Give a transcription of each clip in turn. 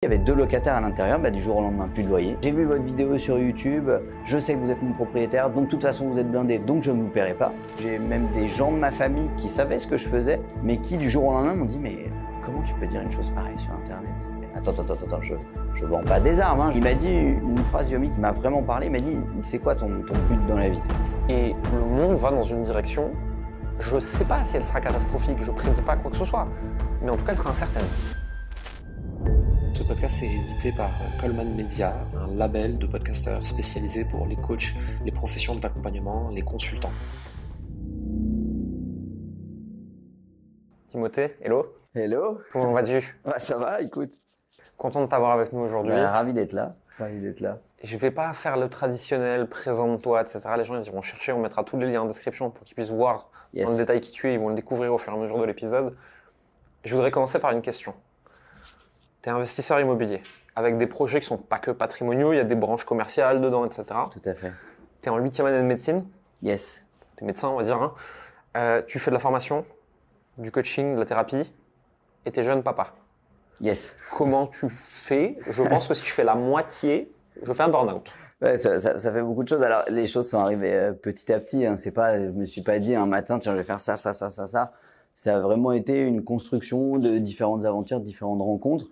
Il y avait 2 locataires à l'intérieur, du jour au lendemain, plus de loyer. J'ai vu votre vidéo sur YouTube, je sais que vous êtes mon propriétaire, donc de toute façon vous êtes blindé, donc je ne vous paierai pas. J'ai même des gens de ma famille qui savaient ce que je faisais, mais qui du jour au lendemain m'ont dit « mais comment tu peux dire une chose pareille sur Internet ?» Attends, je vends pas des armes. Hein. Il m'a dit une phrase, Yomi, qui m'a vraiment parlé, il m'a dit « c'est quoi ton but dans la vie ?» Et le monde va dans une direction, je sais pas si elle sera catastrophique, je prédis pas quoi que ce soit, mais en tout cas elle sera incertaine. Ce podcast est édité par Coleman Media, un label de podcasteurs spécialisé pour les coachs, les professions de l'accompagnement, les consultants. Timothée, hello. Hello. Comment vas-tu? Ça va, écoute. Content de t'avoir avec nous aujourd'hui. Ravi d'être là. Je vais pas faire le traditionnel présente-toi, etc. Les gens ils iront chercher, on mettra tous les liens en description pour qu'ils puissent voir dans le détail qui tu es, ils vont le découvrir au fur et à mesure de l'épisode. Je voudrais commencer par une question. Tu es investisseur immobilier, avec des projets qui sont pas que patrimoniaux, il y a des branches commerciales dedans, etc. Tout à fait. Tu es en 8e année de médecine. Yes. Tu es médecin, on va dire. Tu fais de la formation, du coaching, de la thérapie, et tu es jeune papa. Yes. Comment tu fais? Je pense que si je fais la moitié, je fais un burn-out. Ouais, ça fait beaucoup de choses. Alors, les choses sont arrivées petit à petit. Hein. C'est pas, je me suis pas dit un matin, tiens, je vais faire ça. Ça a vraiment été une construction de différentes aventures, de différentes rencontres.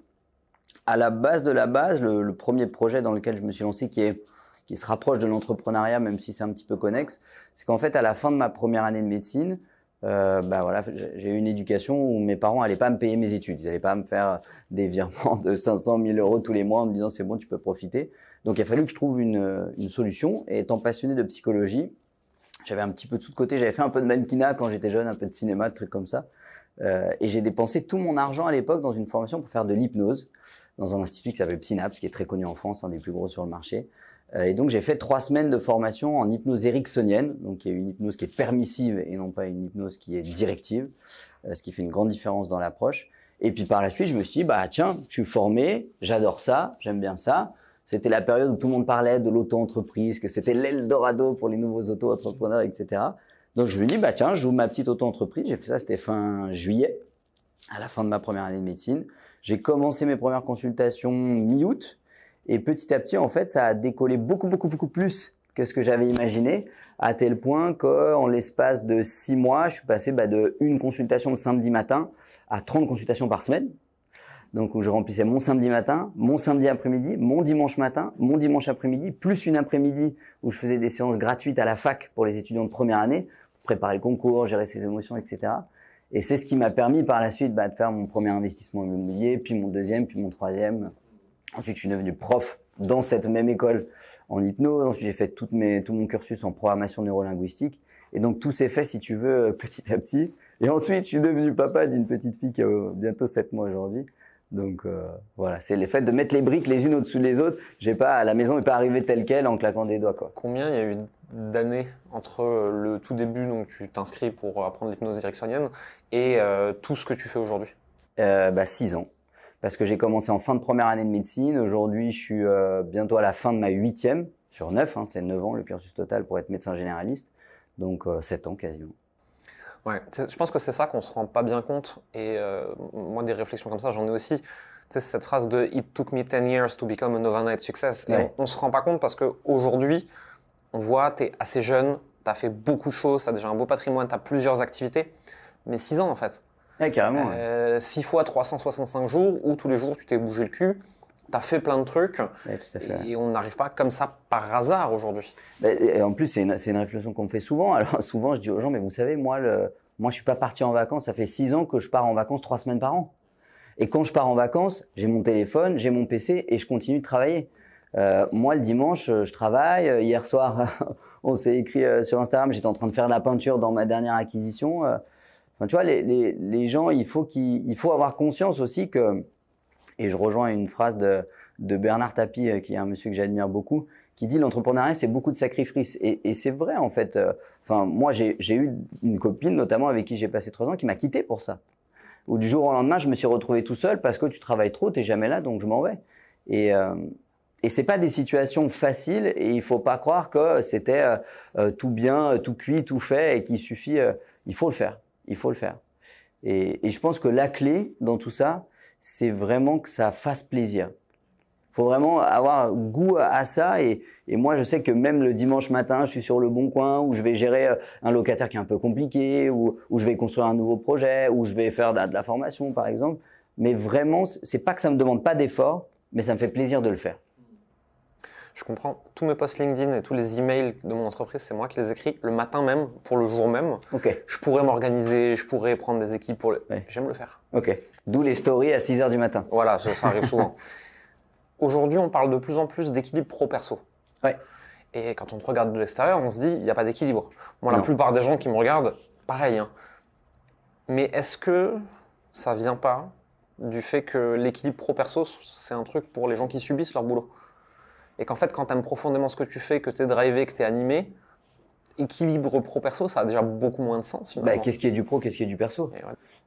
À la base de la base, le premier projet dans lequel je me suis lancé, qui se rapproche de l'entrepreneuriat, même si c'est un petit peu connexe, c'est qu'en fait, à la fin de ma première année de médecine, j'ai eu une éducation où mes parents n'allaient pas me payer mes études. Ils n'allaient pas me faire des virements de 500 000 euros tous les mois en me disant c'est bon, tu peux profiter. Donc, il a fallu que je trouve une solution. Et étant passionné de psychologie, j'avais un petit peu de sous de côté. J'avais fait un peu de mannequinat quand j'étais jeune, un peu de cinéma, de trucs comme ça. Et j'ai dépensé tout mon argent à l'époque dans une formation pour faire de l'hypnose dans un institut qui s'appelle Psynaps, qui est très connu en France, un des plus gros sur le marché. Et donc, j'ai fait 3 semaines de formation en hypnose ericksonienne, donc il y a une hypnose qui est permissive et non pas une hypnose qui est directive, ce qui fait une grande différence dans l'approche. Et puis par la suite, je me suis dit, tiens, je suis formé, j'adore ça, j'aime bien ça. C'était la période où tout le monde parlait de l'auto-entreprise, que c'était l'Eldorado pour les nouveaux auto-entrepreneurs, etc. Donc je me dis, tiens, j'ouvre ma petite auto-entreprise. J'ai fait ça, c'était fin juillet, à la fin de ma première année de médecine. J'ai commencé mes premières consultations mi-août. Et petit à petit, en fait, ça a décollé beaucoup plus que ce que j'avais imaginé, à tel point qu'en l'espace de 6 mois, je suis passé de une consultation le samedi matin à 30 consultations par semaine. Donc, où je remplissais mon samedi matin, mon samedi après-midi, mon dimanche matin, mon dimanche après-midi, plus une après-midi où je faisais des séances gratuites à la fac pour les étudiants de première année, pour préparer le concours, gérer ses émotions, etc. Et c'est ce qui m'a permis par la suite de faire mon premier investissement immobilier, puis mon deuxième, puis mon troisième. Ensuite, je suis devenu prof dans cette même école en hypnose. Ensuite, j'ai fait tout mon cursus en programmation neurolinguistique. Et donc, tout s'est fait, si tu veux, petit à petit. Et ensuite, je suis devenu papa d'une petite fille qui a bientôt 7 mois aujourd'hui. Donc, voilà, c'est le fait de mettre les briques les unes au-dessus des autres. La maison n'est pas arrivée telle qu'elle en claquant des doigts, quoi. Combien il y a eu d'années entre le tout début, donc tu t'inscris pour apprendre l'hypnose ericksonienne, et tout ce que tu fais aujourd'hui? 6 ans. Parce que j'ai commencé en fin de première année de médecine. Aujourd'hui, je suis bientôt à la fin de ma 8e, sur 9, c'est 9 ans le cursus total pour être médecin généraliste. Donc 7 ans quasiment. Ouais, je pense que c'est ça qu'on se rend pas bien compte. Et moi, des réflexions comme ça, j'en ai aussi. C'est cette phrase de « It took me 10 years to become an overnight success ». Et on se rend pas compte parce qu'aujourd'hui, on voit, tu es assez jeune, tu as fait beaucoup de choses, tu as déjà un beau patrimoine, tu as plusieurs activités. Mais 6 ans en fait. Ouais, carrément. 6 fois 365 jours où tous les jours tu t'es bougé le cul, tu as fait plein de trucs, ouais, tout à fait, et on n'arrive pas comme ça par hasard aujourd'hui. Et en plus, c'est une réflexion qu'on me fait souvent. Alors souvent, je dis aux gens, mais vous savez, moi, je suis pas parti en vacances, ça fait 6 ans que je pars en vacances 3 semaines par an. Et quand je pars en vacances, j'ai mon téléphone, j'ai mon PC et je continue de travailler. Moi, le dimanche, je travaille. Hier soir, on s'est écrit sur Instagram, j'étais en train de faire de la peinture dans ma dernière acquisition. Tu vois, les gens, il faut avoir conscience aussi que, et je rejoins une phrase de Bernard Tapie, qui est un monsieur que j'admire beaucoup, qui dit l'entrepreneuriat, c'est beaucoup de sacrifices. Et c'est vrai, en fait. Moi, j'ai eu une copine, notamment avec qui j'ai passé 3 ans, qui m'a quitté pour ça. Où du jour au lendemain, je me suis retrouvé tout seul parce que tu travailles trop, tu n'es jamais là, donc je m'en vais. Et c'est pas des situations faciles et il faut pas croire que c'était tout bien, tout cuit, tout fait et qu'il suffit. Il faut le faire. Il faut le faire. Et je pense que la clé dans tout ça, c'est vraiment que ça fasse plaisir. faut vraiment avoir goût à ça. Et moi, je sais que même le dimanche matin, je suis sur le Bon Coin où je vais gérer un locataire qui est un peu compliqué, où je vais construire un nouveau projet, où je vais faire de la formation, par exemple. Mais vraiment, c'est pas que ça me demande pas d'effort, mais ça me fait plaisir de le faire. Je comprends. Tous mes posts LinkedIn et tous les emails de mon entreprise, c'est moi qui les écris le matin même, pour le jour même. Ok. Je pourrais m'organiser, je pourrais prendre des équipes pour J'aime le faire. Ok. D'où les stories à 6h du matin. Voilà, ça arrive souvent. Aujourd'hui, on parle de plus en plus d'équilibre pro-perso. Ouais. Et quand on te regarde de l'extérieur, on se dit, il n'y a pas d'équilibre. Moi, Non. la plupart des gens qui me regardent, pareil. Hein. Mais est-ce que ça vient pas du fait que l'équilibre pro-perso, c'est un truc pour les gens qui subissent leur boulot? Et qu'en fait, quand tu aimes profondément ce que tu fais, que tu es drivé, que tu es animé, équilibre pro-perso, ça a déjà beaucoup moins de sens finalement. Qu'est-ce qui est du pro, qu'est-ce qui est du perso?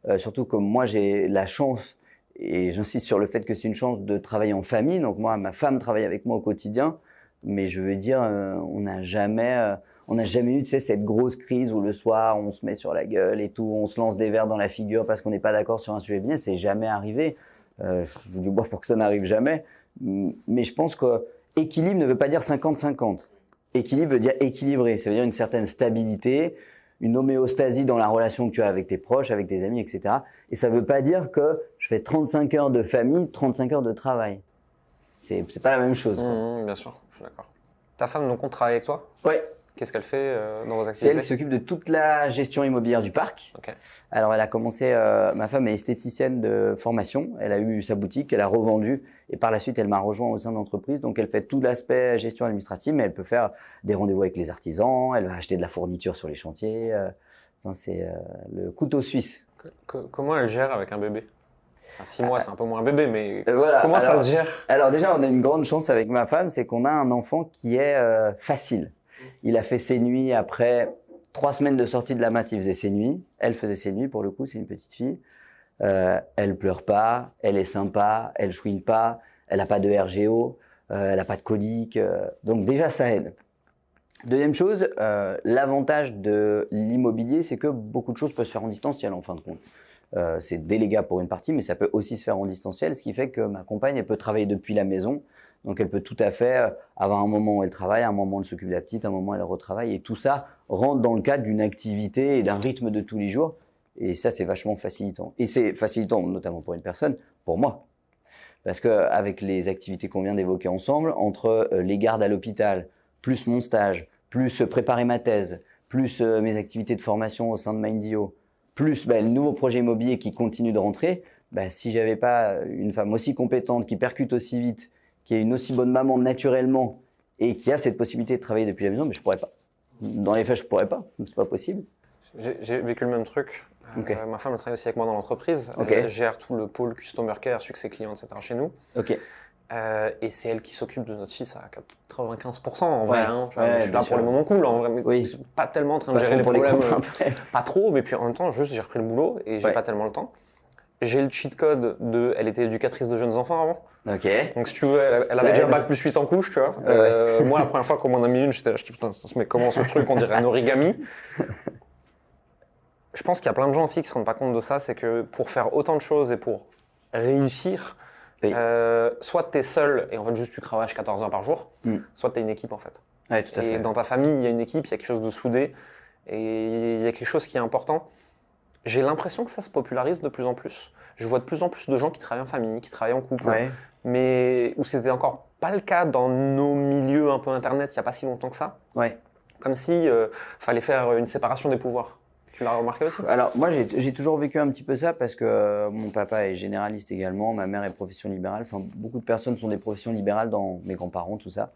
Ouais. Surtout comme moi, j'ai la chance, et j'insiste sur le fait que c'est une chance de travailler en famille. Donc moi, ma femme travaille avec moi au quotidien, mais je veux dire, on n'a jamais eu, tu sais, cette grosse crise où le soir, on se met sur la gueule et tout, on se lance des verres dans la figure parce qu'on n'est pas d'accord sur un sujet bien. C'est jamais arrivé. Je vous du bois pour que ça n'arrive jamais. Mais je pense que équilibre ne veut pas dire 50-50. Équilibre veut dire équilibré. Ça veut dire une certaine stabilité, une homéostasie dans la relation que tu as avec tes proches, avec tes amis, etc. Et ça ne veut pas dire que je fais 35 heures de famille, 35 heures de travail. C'est pas la même chose. Bien sûr, je suis d'accord. Ta femme, donc, on travaille avec toi? Ouais. Qu'est-ce qu'elle fait dans vos C'est activités? elle qui s'occupe de toute la gestion immobilière du parc. Okay. Alors, elle a commencé, ma femme est esthéticienne de formation. Elle a eu sa boutique, elle a revendu et par la suite, elle m'a rejoint au sein de l'entreprise. Donc, elle fait tout l'aspect gestion administrative, mais elle peut faire des rendez-vous avec les artisans, elle va acheter de la fourniture sur les chantiers. Enfin, c'est le couteau suisse. Comment elle gère avec un bébé? 6 mois, c'est un peu moins un bébé, mais voilà. Comment ça se gère? Alors déjà, on a une grande chance avec ma femme, c'est qu'on a un enfant qui est facile. Il a fait ses nuits après 3 semaines de sortie de la mat, il faisait ses nuits. Elle faisait ses nuits, pour le coup, c'est une petite fille. Elle pleure pas, elle est sympa, elle chouine pas, elle n'a pas de RGO, elle n'a pas de colique. Donc déjà, ça aide. Deuxième chose, l'avantage de l'immobilier, c'est que beaucoup de choses peuvent se faire en distanciel en fin de compte. C'est délégable pour une partie, mais ça peut aussi se faire en distanciel, ce qui fait que ma compagne, elle peut travailler depuis la maison. Donc, elle peut tout à fait avoir un moment où elle travaille, un moment où elle s'occupe de la petite, un moment où elle retravaille. Et tout ça rentre dans le cadre d'une activité et d'un rythme de tous les jours. Et ça, c'est vachement facilitant. Et c'est facilitant notamment pour une personne, pour moi. Parce qu'avec les activités qu'on vient d'évoquer ensemble, entre les gardes à l'hôpital, plus mon stage, plus préparer ma thèse, plus mes activités de formation au sein de Mindio, plus le nouveau projet immobilier qui continue de rentrer, si j'avais pas une femme aussi compétente, qui percute aussi vite, qui est une aussi bonne maman naturellement et qui a cette possibilité de travailler depuis la maison, mais je pourrais pas. Dans les faits, je pourrais pas. C'est pas possible. J'ai vécu le même truc. Okay. Ma femme elle travaille aussi avec moi dans l'entreprise. Okay. Elle gère tout le pôle Customer Care, succès client, etc. chez nous. Okay. Et c'est elle qui s'occupe de notre fils à 95% en vrai. Ouais. Hein, je suis là pour les moments cool en vrai, mais oui. pas tellement en train de gérer les problèmes. Pas trop, mais puis en même temps, juste j'ai repris le boulot et j'ai pas tellement le temps. J'ai le cheat code de. Elle était éducatrice de jeunes enfants avant. Ok. Donc si tu veux, elle avait déjà bac plus 8 en couche, tu vois. Moi, la première fois qu'on m'en a mis une, j'étais là, putain, mais comment ce truc, on dirait un origami. Je pense qu'il y a plein de gens aussi qui se rendent pas compte de ça, c'est que pour faire autant de choses et pour réussir, oui. Soit tu es seul et en fait juste tu cravaches 14 heures par jour, soit tu es une équipe en fait. Ouais, tout à fait. Et dans ta famille, il y a une équipe, il y a quelque chose de soudé et il y a quelque chose qui est important. J'ai l'impression que ça se popularise de plus en plus. Je vois de plus en plus de gens qui travaillent en famille, qui travaillent en couple, mais où c'était encore pas le cas dans nos milieux un peu internet il n'y a pas si longtemps que ça. Ouais. Comme si fallait faire une séparation des pouvoirs. Tu l'as remarqué aussi? Alors moi j'ai toujours vécu un petit peu ça parce que mon papa est généraliste également, ma mère est profession libérale, enfin beaucoup de personnes sont des professions libérales dans mes grands-parents, tout ça.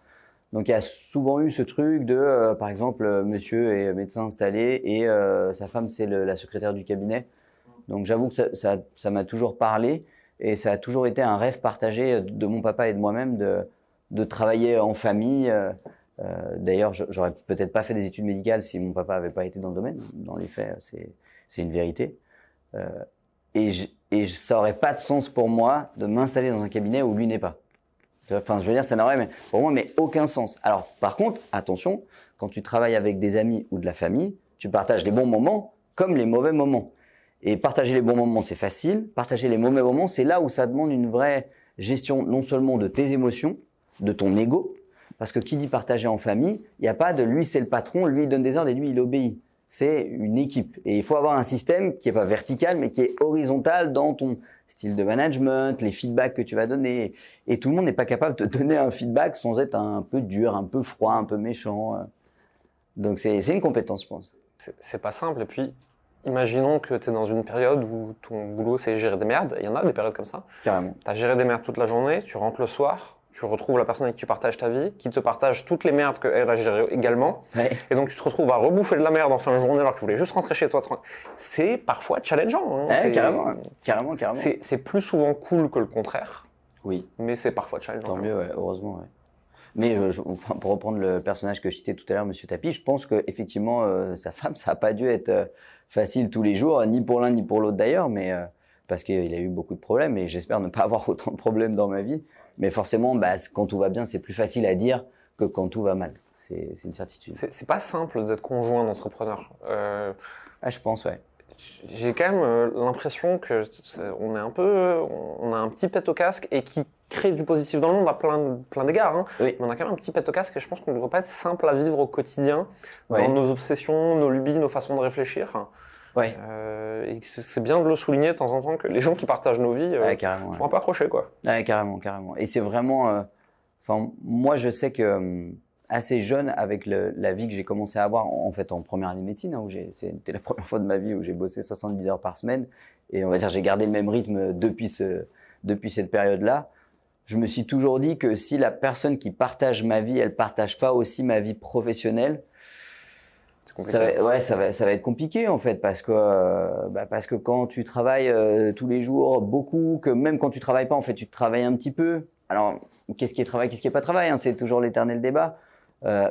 Donc il y a souvent eu ce truc de, par exemple, monsieur est médecin installé et sa femme c'est la secrétaire du cabinet. Donc j'avoue que ça m'a toujours parlé et ça a toujours été un rêve partagé de mon papa et de moi-même de travailler en famille. D'ailleurs, j'aurais peut-être pas fait des études médicales si mon papa avait pas été dans le domaine. Dans les faits, c'est une vérité. Et ça aurait pas de sens pour moi de m'installer dans un cabinet où lui n'est pas. Enfin, je veux dire, ça n'aurait pour moi mais aucun sens. Alors, par contre, attention, quand tu travailles avec des amis ou de la famille, tu partages les bons moments comme les mauvais moments. Et partager les bons moments, c'est facile. Partager les mauvais moments, c'est là où ça demande une vraie gestion non seulement de tes émotions, de ton ego, parce que qui dit partager en famille, il n'y a pas de lui c'est le patron, lui il donne des ordres et lui il obéit. C'est une équipe. Et il faut avoir un système qui n'est pas vertical, mais qui est horizontal dans ton style de management, les feedbacks que tu vas donner. Et tout le monde n'est pas capable de te donner un feedback sans être un peu dur, un peu froid, un peu méchant. Donc c'est une compétence, je pense. C'est pas simple. Et puis, imaginons que tu es dans une période où ton boulot c'est gérer des merdes. Il y en a des périodes comme ça. Carrément. Tu as géré des merdes toute la journée, tu rentres le soir, tu retrouves la personne avec qui tu partages ta vie, qui te partage toutes les merdes qu'elle a gérées également. Ouais. Et donc tu te retrouves à rebouffer de la merde en fin de journée alors que tu voulais juste rentrer chez toi. C'est parfois challengeant. Hein. Ouais, carrément. C'est plus souvent cool que le contraire. Oui. Mais c'est parfois challengeant. Tant mieux, ouais, heureusement. Ouais. Mais pour reprendre le personnage que je citais tout à l'heure, Monsieur Tapi, je pense qu'effectivement, sa femme, ça n'a pas dû être facile tous les jours, ni pour l'un ni pour l'autre d'ailleurs, mais parce qu'il a eu beaucoup de problèmes et j'espère ne pas avoir autant de problèmes dans ma vie. Mais forcément, quand tout va bien, c'est plus facile à dire que quand tout va mal. C'est une certitude. C'est pas simple d'être conjoint d'entrepreneur. Je pense, ouais. J'ai quand même l'impression que on a un petit pet au casque et qui crée du positif dans le monde à plein d'égards. Hein. Oui. Mais on a quand même un petit pet au casque et je pense qu'on ne doit pas être simple à vivre au quotidien Ouais. dans nos obsessions, nos lubies, nos façons de réfléchir. Ouais. Et c'est bien de le souligner de temps en temps que les gens qui partagent nos vies carrément, sont un peu accrochés, quoi. Ouais, carrément. Et c'est vraiment... moi, je sais que assez jeune, avec la vie que j'ai commencé à avoir, en fait, en première année de médecine, où c'était la première fois de ma vie où j'ai bossé 70 heures par semaine. Et on va dire, j'ai gardé le même rythme depuis cette période-là. Je me suis toujours dit que si la personne qui partage ma vie, elle partage pas aussi ma vie professionnelle, ça va être compliqué en fait, parce que quand tu travailles tous les jours beaucoup, que même quand tu travailles pas, en fait, tu travailles un petit peu. Alors, qu'est-ce qui est travail, qu'est-ce qui est pas travail, hein, c'est toujours l'éternel débat.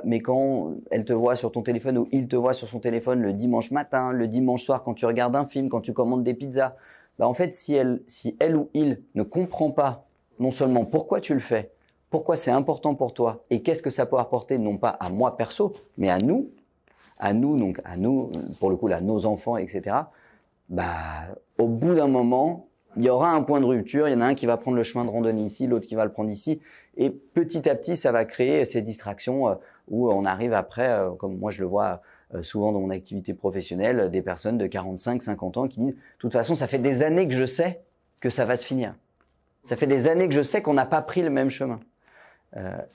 Mais quand elle te voit sur ton téléphone ou il te voit sur son téléphone le dimanche matin, le dimanche soir, quand tu regardes un film, quand tu commandes des pizzas, en fait, si elle ou il ne comprend pas non seulement pourquoi tu le fais, pourquoi c'est important pour toi et qu'est-ce que ça peut apporter, non pas à moi perso, mais à nous, pour le coup, là, nos enfants, etc. Au bout d'un moment, il y aura un point de rupture. Il y en a un qui va prendre le chemin de randonnée ici, l'autre qui va le prendre ici. Et petit à petit, ça va créer ces distractions où on arrive après, comme moi je le vois souvent dans mon activité professionnelle, des personnes de 45, 50 ans qui disent « De toute façon, ça fait des années que je sais que ça va se finir. Ça fait des années que je sais qu'on n'a pas pris le même chemin. »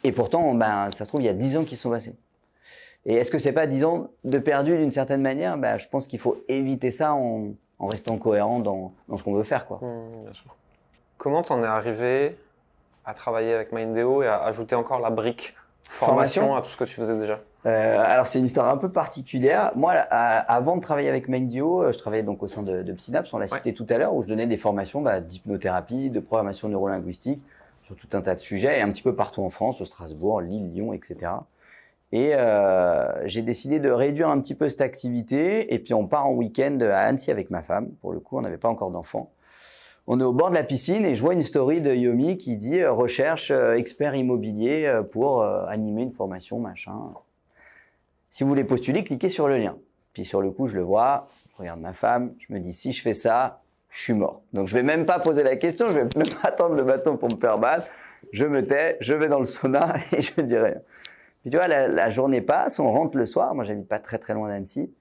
Et pourtant, ça se trouve, il y a 10 ans qui sont passés. Et est-ce que c'est pas 10 ans de perdu d'une certaine manière ? Je pense qu'il faut éviter ça en restant cohérent dans ce qu'on veut faire, quoi. Bien sûr. Comment t'en es arrivé à travailler avec Mindeo et à ajouter encore la brique formation à tout ce que tu faisais déjà ? Alors c'est une histoire un peu particulière. Moi, avant de travailler avec Mindeo, je travaillais donc au sein de Synapse, on l'a cité tout à l'heure, où je donnais des formations d'hypnothérapie, de programmation neurolinguistique, sur tout un tas de sujets, et un petit peu partout en France, au Strasbourg, Lille, Lyon, etc. Et j'ai décidé de réduire un petit peu cette activité et puis on part en week-end à Annecy avec ma femme. Pour le coup, on n'avait pas encore d'enfants. On est au bord de la piscine et je vois une story de Yomi qui dit recherche expert immobilier pour animer une formation, machin. Si vous voulez postuler, cliquez sur le lien. Puis sur le coup, je le vois, je regarde ma femme, je me dis si je fais ça, je suis mort. Donc je vais même pas poser la question, je vais même pas attendre le bâton pour me faire battre. Je me tais, je vais dans le sauna et je dis rien. Puis tu vois, la journée passe, on rentre le soir. Moi, j'habite pas très très loin d'Annecy.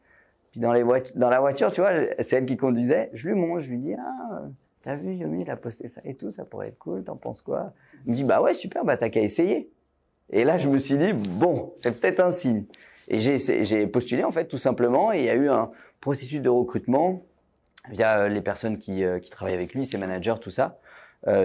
Puis dans la voiture, tu vois, c'est elle qui conduisait. Je lui montre, je lui dis t'as vu Yomi, il a posté ça et tout, ça pourrait être cool. T'en penses quoi ? Il me dit ouais super, t'as qu'à essayer. Et là, je me suis dit bon, c'est peut-être un signe. Et j'ai postulé en fait tout simplement. Et il y a eu un processus de recrutement via les personnes qui travaillent avec lui, ses managers, tout ça.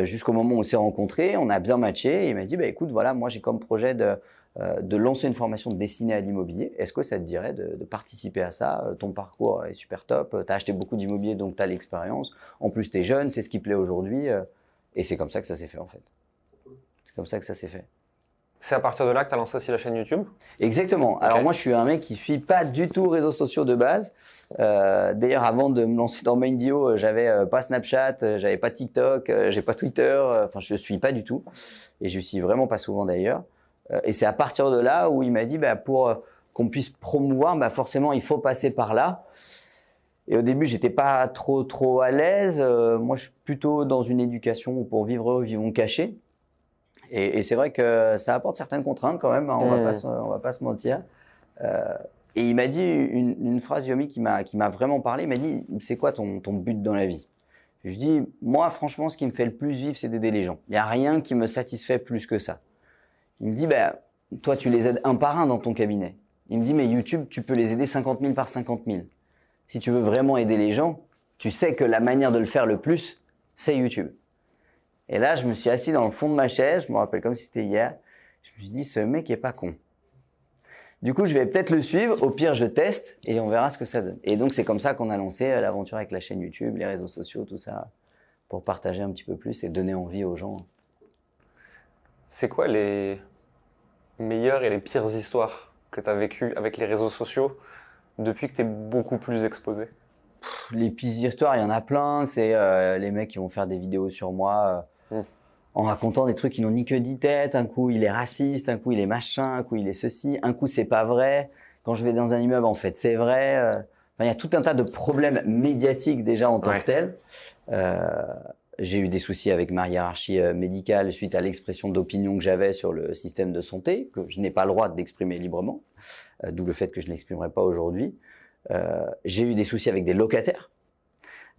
Jusqu'au moment où on s'est rencontrés, on a bien matché. Et il m'a dit écoute, voilà, moi j'ai comme projet de lancer une formation destinée à l'immobilier. Est-ce que ça te dirait de participer à ça ? Ton parcours est super top, tu as acheté beaucoup d'immobilier, donc tu as l'expérience. En plus, tu es jeune, c'est ce qui plaît aujourd'hui. Et c'est comme ça que ça s'est fait en fait. C'est comme ça que ça s'est fait. C'est à partir de là que tu as lancé aussi la chaîne YouTube ? Exactement. Okay. Alors moi, je suis un mec qui ne suit pas du tout réseaux sociaux de base. D'ailleurs, avant de me lancer dans Mindeo, j'avais pas Snapchat, j'avais pas TikTok, j'ai pas Twitter. Je ne suis pas du tout. Et je suis vraiment pas souvent d'ailleurs. Et c'est à partir de là où il m'a dit pour qu'on puisse promouvoir, forcément, il faut passer par là. Et au début, j'étais pas trop à l'aise. Moi, je suis plutôt dans une éducation où pour vivre heureux, vivons cachés. Et c'est vrai que ça apporte certaines contraintes quand même, hein, on va pas se mentir. Et il m'a dit une phrase, Yomi, qui m'a vraiment parlé. Il m'a dit, c'est quoi ton but dans la vie? Je dis, moi, franchement, ce qui me fait le plus vivre, c'est d'aider les gens. Il n'y a rien qui me satisfait plus que ça. Il me dit, toi, tu les aides un par un dans ton cabinet. Il me dit, mais YouTube, tu peux les aider 50 000 par 50 000. Si tu veux vraiment aider les gens, tu sais que la manière de le faire le plus, c'est YouTube. Et là, je me suis assis dans le fond de ma chaise, je me rappelle comme si c'était hier. Je me suis dit, ce mec est pas con. Du coup, je vais peut-être le suivre. Au pire, je teste et on verra ce que ça donne. Et donc, c'est comme ça qu'on a lancé l'aventure avec la chaîne YouTube, les réseaux sociaux, tout ça, pour partager un petit peu plus et donner envie aux gens. C'est quoi les meilleures et les pires histoires que tu as vécues avec les réseaux sociaux depuis que tu es beaucoup plus exposé? Les pires histoires, il y en a plein. C'est les mecs qui vont faire des vidéos sur moi en racontant des trucs qui n'ont ni queue ni tête. Un coup, il est raciste, un coup, il est machin, un coup, il est ceci, un coup, c'est pas vrai. Quand je vais dans un immeuble, en fait, c'est vrai. Il y a tout un tas de problèmes médiatiques déjà en tant que tels. J'ai eu des soucis avec ma hiérarchie médicale suite à l'expression d'opinion que j'avais sur le système de santé, que je n'ai pas le droit d'exprimer librement, d'où le fait que je ne l'exprimerai pas aujourd'hui. J'ai eu des soucis avec des locataires.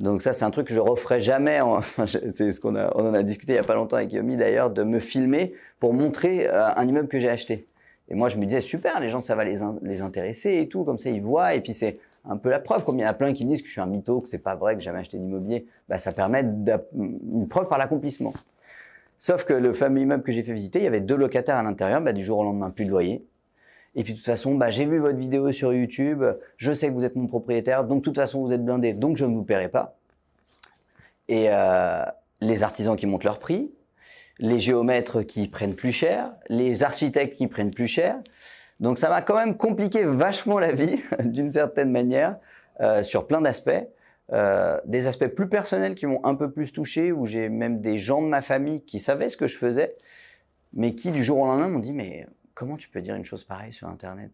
Donc ça, c'est un truc que je referai jamais. C'est ce on en a discuté il y a pas longtemps avec Yomi d'ailleurs, de me filmer pour montrer un immeuble que j'ai acheté. Et moi, je me disais, super, les gens, ça va les intéresser et tout, comme ça, ils voient. Et puis, c'est un peu la preuve. Comme il y en a plein qui disent que je suis un mytho, que c'est pas vrai, que j'ai jamais acheté d'immobilier, ça permet une preuve par l'accomplissement. Sauf que le fameux immeuble que j'ai fait visiter, il y avait 2 locataires à l'intérieur, du jour au lendemain, plus de loyer. Et puis, de toute façon, j'ai vu votre vidéo sur YouTube, je sais que vous êtes mon propriétaire, donc de toute façon, vous êtes blindé, donc je ne vous paierai pas. Et les artisans qui montent leur prix, les géomètres qui prennent plus cher, les architectes qui prennent plus cher. Donc, ça m'a quand même compliqué vachement la vie, d'une certaine manière, sur plein d'aspects. Des aspects plus personnels qui m'ont un peu plus touché, où j'ai même des gens de ma famille qui savaient ce que je faisais, mais qui, du jour au lendemain, m'ont dit « Mais comment tu peux dire une chose pareille sur Internet ?»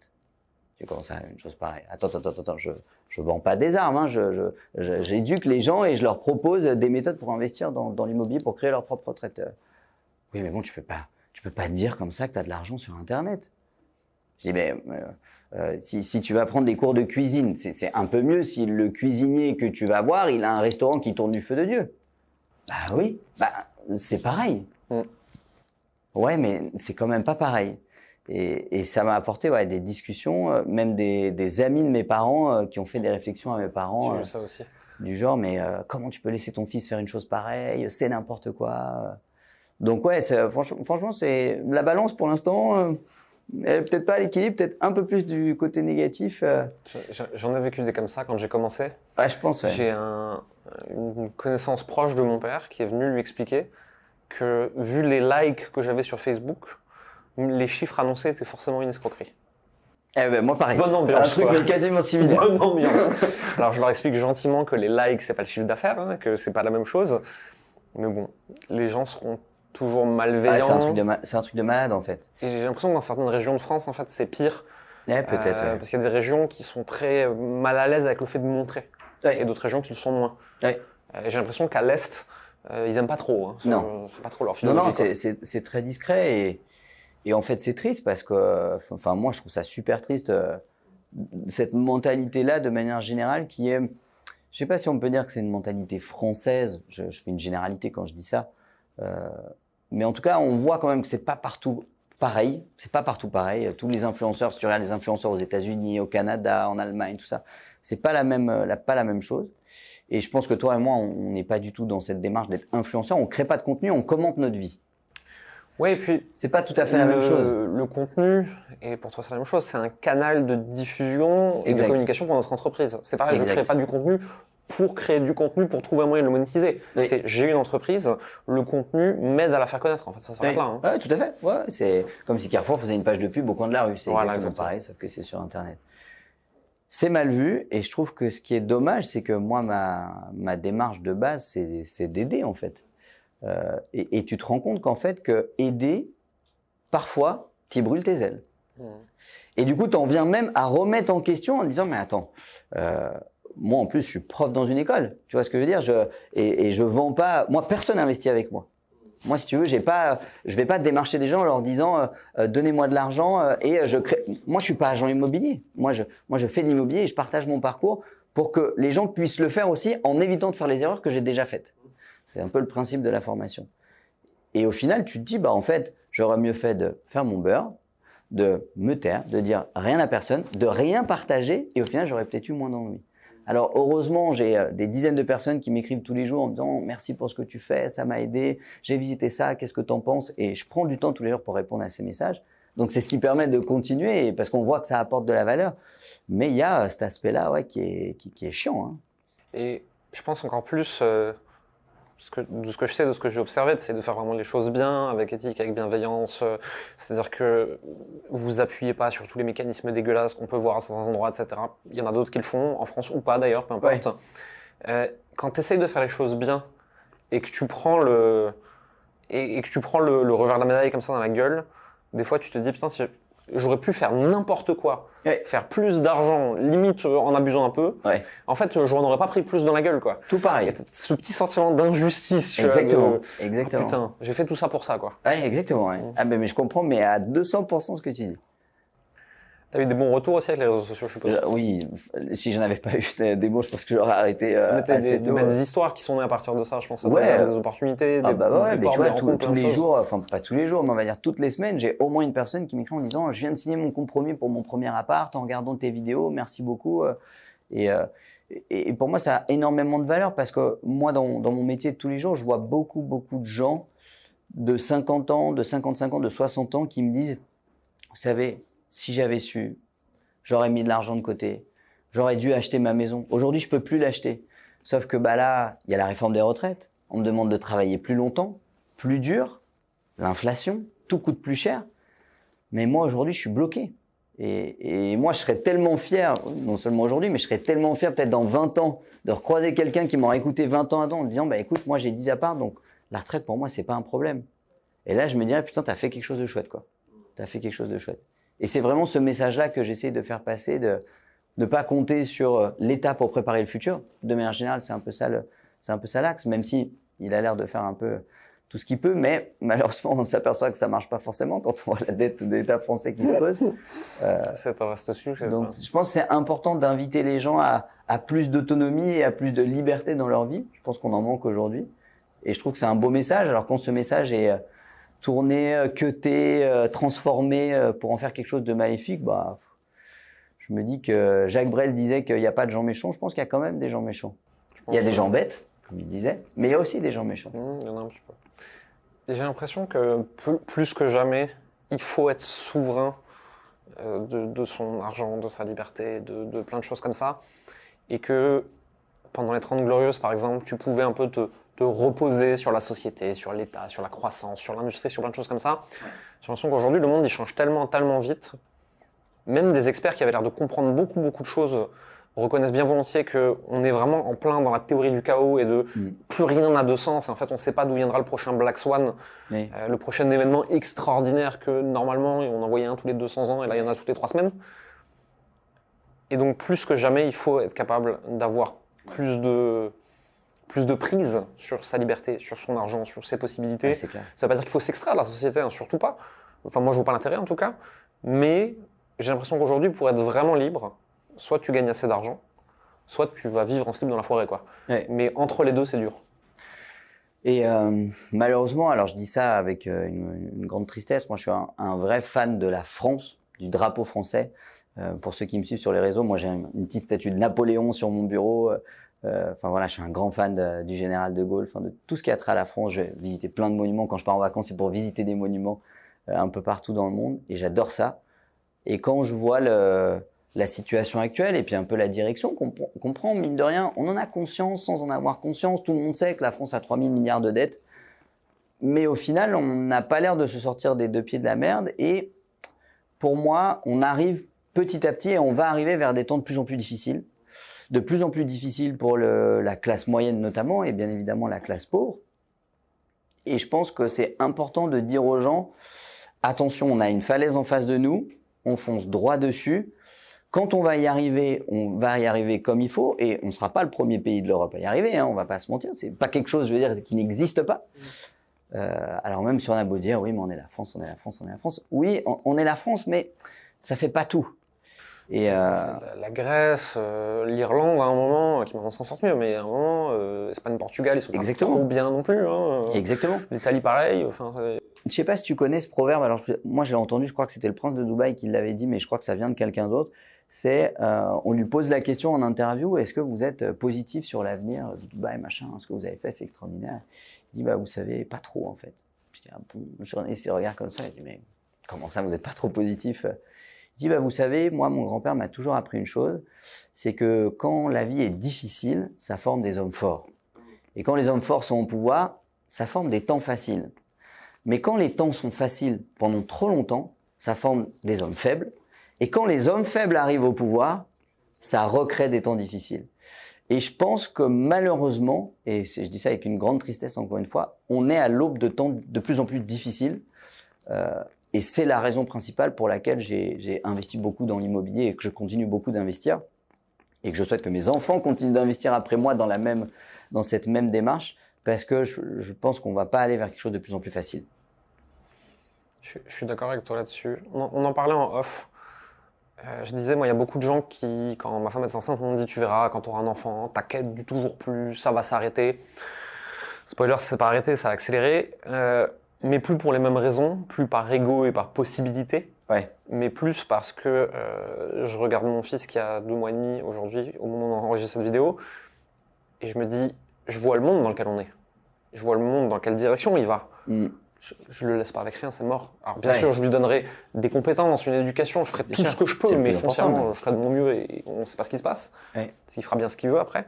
J'ai commencé à une chose pareille. Attends, je vends pas des armes, hein, j'éduque les gens et je leur propose des méthodes pour investir dans l'immobilier, pour créer leur propre retraite. Oui, mais bon, tu peux pas dire comme ça que tu as de l'argent sur Internet. Je dis, si tu vas prendre des cours de cuisine, c'est un peu mieux si le cuisinier que tu vas voir, il a un restaurant qui tourne du feu de Dieu. Oui, c'est pareil. Ouais, mais c'est quand même pas pareil. Et ça m'a apporté des discussions, même des amis de mes parents qui ont fait des réflexions à mes parents. J'ai vu ça aussi. Du genre, mais comment tu peux laisser ton fils faire une chose pareille? C'est n'importe quoi. Donc ouais, franchement, c'est la balance pour l'instant. Elle est peut-être pas à l'équilibre, peut-être un peu plus du côté négatif. J'en ai vécu des comme ça quand j'ai commencé. Ouais, je pense. Ouais. J'ai une connaissance proche de mon père qui est venu lui expliquer que vu les likes que j'avais sur Facebook, les chiffres annoncés étaient forcément une escroquerie. Moi pareil. Bonne ambiance. Un truc quasiment similaire. Bonne ambiance. Alors je leur explique gentiment que les likes c'est pas le chiffre d'affaires, hein, que c'est pas la même chose. Mais bon, les gens seront toujours malveillants. C'est un truc de malade en fait. Et j'ai l'impression que dans certaines régions de France, en fait, c'est pire. Peut-être. Parce qu'il y a des régions qui sont très mal à l'aise avec le fait de montrer. Et d'autres régions qui le sont moins. J'ai l'impression qu'à l'Est, ils aiment pas trop. Hein. Non. C'est pas trop leur philosophie. Non, c'est très discret et en fait c'est triste parce que, moi je trouve ça super triste cette mentalité-là de manière générale qui est, je sais pas si on peut dire que c'est une mentalité française. Je fais une généralité quand je dis ça, mais en tout cas on voit quand même que c'est pas partout pareil. C'est pas partout pareil. Tous les influenceurs, si tu regardes les influenceurs aux États-Unis, au Canada, en Allemagne, tout ça, c'est pas la même chose. Et je pense que toi et moi, on n'est pas du tout dans cette démarche d'être influenceur. On crée pas de contenu, on commente notre vie. Ouais, et puis c'est pas tout à fait la même chose. Le contenu, et pour toi c'est la même chose, c'est un canal de diffusion et de communication pour notre entreprise. C'est pareil, je crée pas du contenu pour créer du contenu, pour trouver un moyen de le monétiser. J'ai une entreprise, le contenu m'aide à la faire connaître. En fait, ça s'arrête là. Hein. Ouais, tout à fait. Ouais, c'est comme si Carrefour faisait une page de pub au coin de la rue. C'est exactement pareil, sauf que c'est sur Internet. C'est mal vu, et je trouve que ce qui est dommage, c'est que moi, ma démarche de base, c'est d'aider en fait. Et tu te rends compte qu'en fait, que aider, parfois, t'y brûles tes ailes. Et du coup, t'en viens même à remettre en question en disant, mais attends, moi, en plus, je suis prof dans une école. Tu vois ce que je veux dire? Et je vends pas. Moi, personne n'investit avec moi. Moi, si tu veux, je vais pas démarcher des gens en leur disant donnez-moi de l'argent et je crée. Moi, je suis pas agent immobilier. Moi, je fais de l'immobilier et je partage mon parcours pour que les gens puissent le faire aussi en évitant de faire les erreurs que j'ai déjà faites. C'est un peu le principe de la formation. Et au final, tu te dis, bah en fait, j'aurais mieux fait de faire mon beurre, de me taire, de dire rien à personne, de rien partager, et au final, j'aurais peut-être eu moins d'envie. Alors heureusement, j'ai des dizaines de personnes qui m'écrivent tous les jours en me disant merci pour ce que tu fais, ça m'a aidé, j'ai visité ça, qu'est-ce que t'en penses? Et je prends du temps tous les jours pour répondre à ces messages. Donc c'est ce qui permet de continuer parce qu'on voit que ça apporte de la valeur. Mais il y a cet aspect-là ouais, qui est chiant. Hein. Et je pense encore plus, de ce que je sais, de ce que j'ai observé, c'est de faire vraiment les choses bien, avec éthique, avec bienveillance. C'est-à-dire que vous appuyez pas sur tous les mécanismes dégueulasses qu'on peut voir à certains endroits, etc. Il y en a d'autres qui le font, en France ou pas d'ailleurs, peu importe. Ouais. Quand tu essayes de faire les choses bien et que tu prends le revers de la médaille comme ça dans la gueule, des fois tu te dis putain, si j'aurais pu faire n'importe quoi, ouais. Faire plus d'argent, limite en abusant un peu. Ouais. En fait, je n'en aurais pas pris plus dans la gueule, quoi. Tout pareil. Et ce petit sentiment d'injustice. Exactement. Exactement. Oh, putain, j'ai fait tout ça pour ça, quoi. Ouais, exactement. Ouais. Ah mais je comprends, mais à 200% ce que tu dis. T'as eu des bons retours aussi avec les réseaux sociaux, je suppose. Oui, si je n'avais pas eu des bons, je pense que j'aurais arrêté. Mais des belles histoires qui sont nées à partir de ça, je pense. Ouais. Des opportunités, des mais tu vois, tous les jours, enfin pas tous les jours, mais on va dire toutes les semaines, j'ai au moins une personne qui m'écrit en disant je viens de signer mon compromis pour mon premier appart en regardant tes vidéos, merci beaucoup. Et pour moi, ça a énormément de valeur parce que moi, dans mon métier de tous les jours, je vois beaucoup de gens de 50 ans, de 55 ans, de 60 ans qui me disent, vous savez, si j'avais su, j'aurais mis de l'argent de côté, j'aurais dû acheter ma maison. Aujourd'hui, je peux plus l'acheter. Sauf que bah là, il y a la réforme des retraites. On me demande de travailler plus longtemps, plus dur, l'inflation, tout coûte plus cher. Mais moi, aujourd'hui, je suis bloqué. Et moi, je serais tellement fier, non seulement aujourd'hui, mais je serais tellement fier peut-être dans 20 ans de recroiser quelqu'un qui m'aurait écouté 20 ans avant en me disant, bah écoute, moi j'ai 10 apparts, donc la retraite pour moi, c'est pas un problème. Et là, je me dirais, putain, t'as fait quelque chose de chouette, quoi. T'as fait quelque chose de chouette. Et c'est vraiment ce message-là que j'essaie de faire passer, de ne pas compter sur l'État pour préparer le futur. De manière générale, c'est un peu ça l'axe, même si il a l'air de faire un peu tout ce qu'il peut, mais malheureusement, on s'aperçoit que ça marche pas forcément quand on voit la dette de l'État français qui se pose. Ça t'en reste dessus. Donc, je pense que c'est important d'inviter les gens à plus d'autonomie et à plus de liberté dans leur vie. Je pense qu'on en manque aujourd'hui. Et je trouve que c'est un beau message. Alors quand ce message est tourné, cuté, transformé pour en faire quelque chose de maléfique, bah, je me dis que Jacques Brel disait qu'il n'y a pas de gens méchants. Je pense qu'il y a quand même des gens méchants. Il y a des gens bêtes, comme il disait, mais il y a aussi des gens méchants. Il y en a un petit peu. Et j'ai l'impression que plus que jamais, il faut être souverain de son argent, de sa liberté, de plein de choses comme ça. Et que pendant les 30 Glorieuses, par exemple, tu pouvais un peu te reposer sur la société, sur l'État, sur la croissance, sur l'industrie, sur plein de choses comme ça. J'ai l'impression qu'aujourd'hui, le monde il change tellement vite. Même des experts qui avaient l'air de comprendre beaucoup de choses reconnaissent bien volontiers qu'on est vraiment en plein dans la théorie du chaos et de plus rien n'a de sens. Et en fait, on ne sait pas d'où viendra le prochain Black Swan, le prochain événement extraordinaire que normalement, on en voyait un tous les 200 ans et là, il y en a toutes les 3 semaines. Et donc, plus que jamais, il faut être capable d'avoir plus de prise sur sa liberté, sur son argent, sur ses possibilités. Ça ne veut pas dire qu'il faut s'extraire de la société, hein, surtout pas. Enfin, moi, je ne vois pas l'intérêt en tout cas. Mais j'ai l'impression qu'aujourd'hui, pour être vraiment libre, soit tu gagnes assez d'argent, soit tu vas vivre en slip dans la forêt, quoi. Ouais. Mais entre les deux, c'est dur. Et malheureusement, alors je dis ça avec une grande tristesse, moi je suis un vrai fan de la France, du drapeau français. Pour ceux qui me suivent sur les réseaux, moi j'ai une petite statue de Napoléon sur mon bureau. Enfin voilà, je suis un grand fan du général de Gaulle, enfin de tout ce qui a trait à la France. Je vais visiter plein de monuments. Quand je pars en vacances, c'est pour visiter des monuments un peu partout dans le monde. Et j'adore ça. Et quand je vois la situation actuelle et puis un peu la direction qu'on prend, mine de rien, on en a conscience sans en avoir conscience. Tout le monde sait que la France a 3 000 milliards de dettes. Mais au final, on n'a pas l'air de se sortir des 2 pieds de la merde. Et pour moi, on arrive petit à petit et on va arriver vers des temps de plus en plus difficiles. De plus en plus difficiles pour la classe moyenne notamment et bien évidemment la classe pauvre. Et je pense que c'est important de dire aux gens, attention, on a une falaise en face de nous, on fonce droit dessus. Quand on va y arriver comme il faut, et on ne sera pas le premier pays de l'Europe à y arriver, hein, on ne va pas se mentir, c'est pas quelque chose, je veux dire, qui n'existe pas. Alors même si on a beau dire, oui, mais on est la France, on est la France, on est la France. Oui, on est la France, mais ça fait pas tout. Et la Grèce, l'Irlande à un moment, qui maintenant s'en sortent mieux, mais à un moment, Espagne, Portugal, ils sont pas trop bien non plus. Hein. Exactement. L'Italie pareil. Enfin, je sais pas si tu connais ce proverbe. Alors moi j'ai entendu, je crois que c'était le prince de Dubaï qui l'avait dit, mais je crois que ça vient de quelqu'un d'autre. C'est, on lui pose la question en interview, est-ce que vous êtes positif sur l'avenir de Dubaï, machin, ce que vous avez fait c'est extraordinaire. Il dit, bah vous savez, pas trop en fait. Je dis, ah bon, il regarde comme ça, il dit, mais comment ça vous n'êtes pas trop positif? Il dit, bah vous savez, moi mon grand-père m'a toujours appris une chose, c'est que quand la vie est difficile, ça forme des hommes forts. Et quand les hommes forts sont au pouvoir, ça forme des temps faciles. Mais quand les temps sont faciles pendant trop longtemps, ça forme des hommes faibles. Et quand les hommes faibles arrivent au pouvoir, ça recrée des temps difficiles. Et je pense que malheureusement, et je dis ça avec une grande tristesse encore une fois, on est à l'aube de temps de plus en plus difficiles. Et c'est la raison principale pour laquelle j'ai investi beaucoup dans l'immobilier et que je continue beaucoup d'investir. Et que je souhaite que mes enfants continuent d'investir après moi dans cette même démarche. Parce que je pense qu'on ne va pas aller vers quelque chose de plus en plus facile. Je suis d'accord avec toi là-dessus. On en parlait en off. Je disais, moi, il y a beaucoup de gens qui, quand ma femme est enceinte, m'ont dit, tu verras, quand tu auras un enfant, ta quête du toujours plus, ça va s'arrêter. Spoiler, ça s'est pas arrêté, ça a accéléré. Mais plus pour les mêmes raisons, plus par ego et par possibilité. Ouais. Mais plus parce que je regarde mon fils qui a 2 mois et demi aujourd'hui, au moment où on enregistre cette vidéo, et je me dis, je vois le monde dans lequel on est. Je vois le monde dans quelle direction il va. Je le laisse pas avec rien, c'est mort. Alors bien sûr, je lui donnerai des compétences, une éducation, je ferai tout ce que je peux, mais foncièrement, je ferai de mon mieux et on ne sait pas ce qui se passe. Ouais. Il fera bien ce qu'il veut après.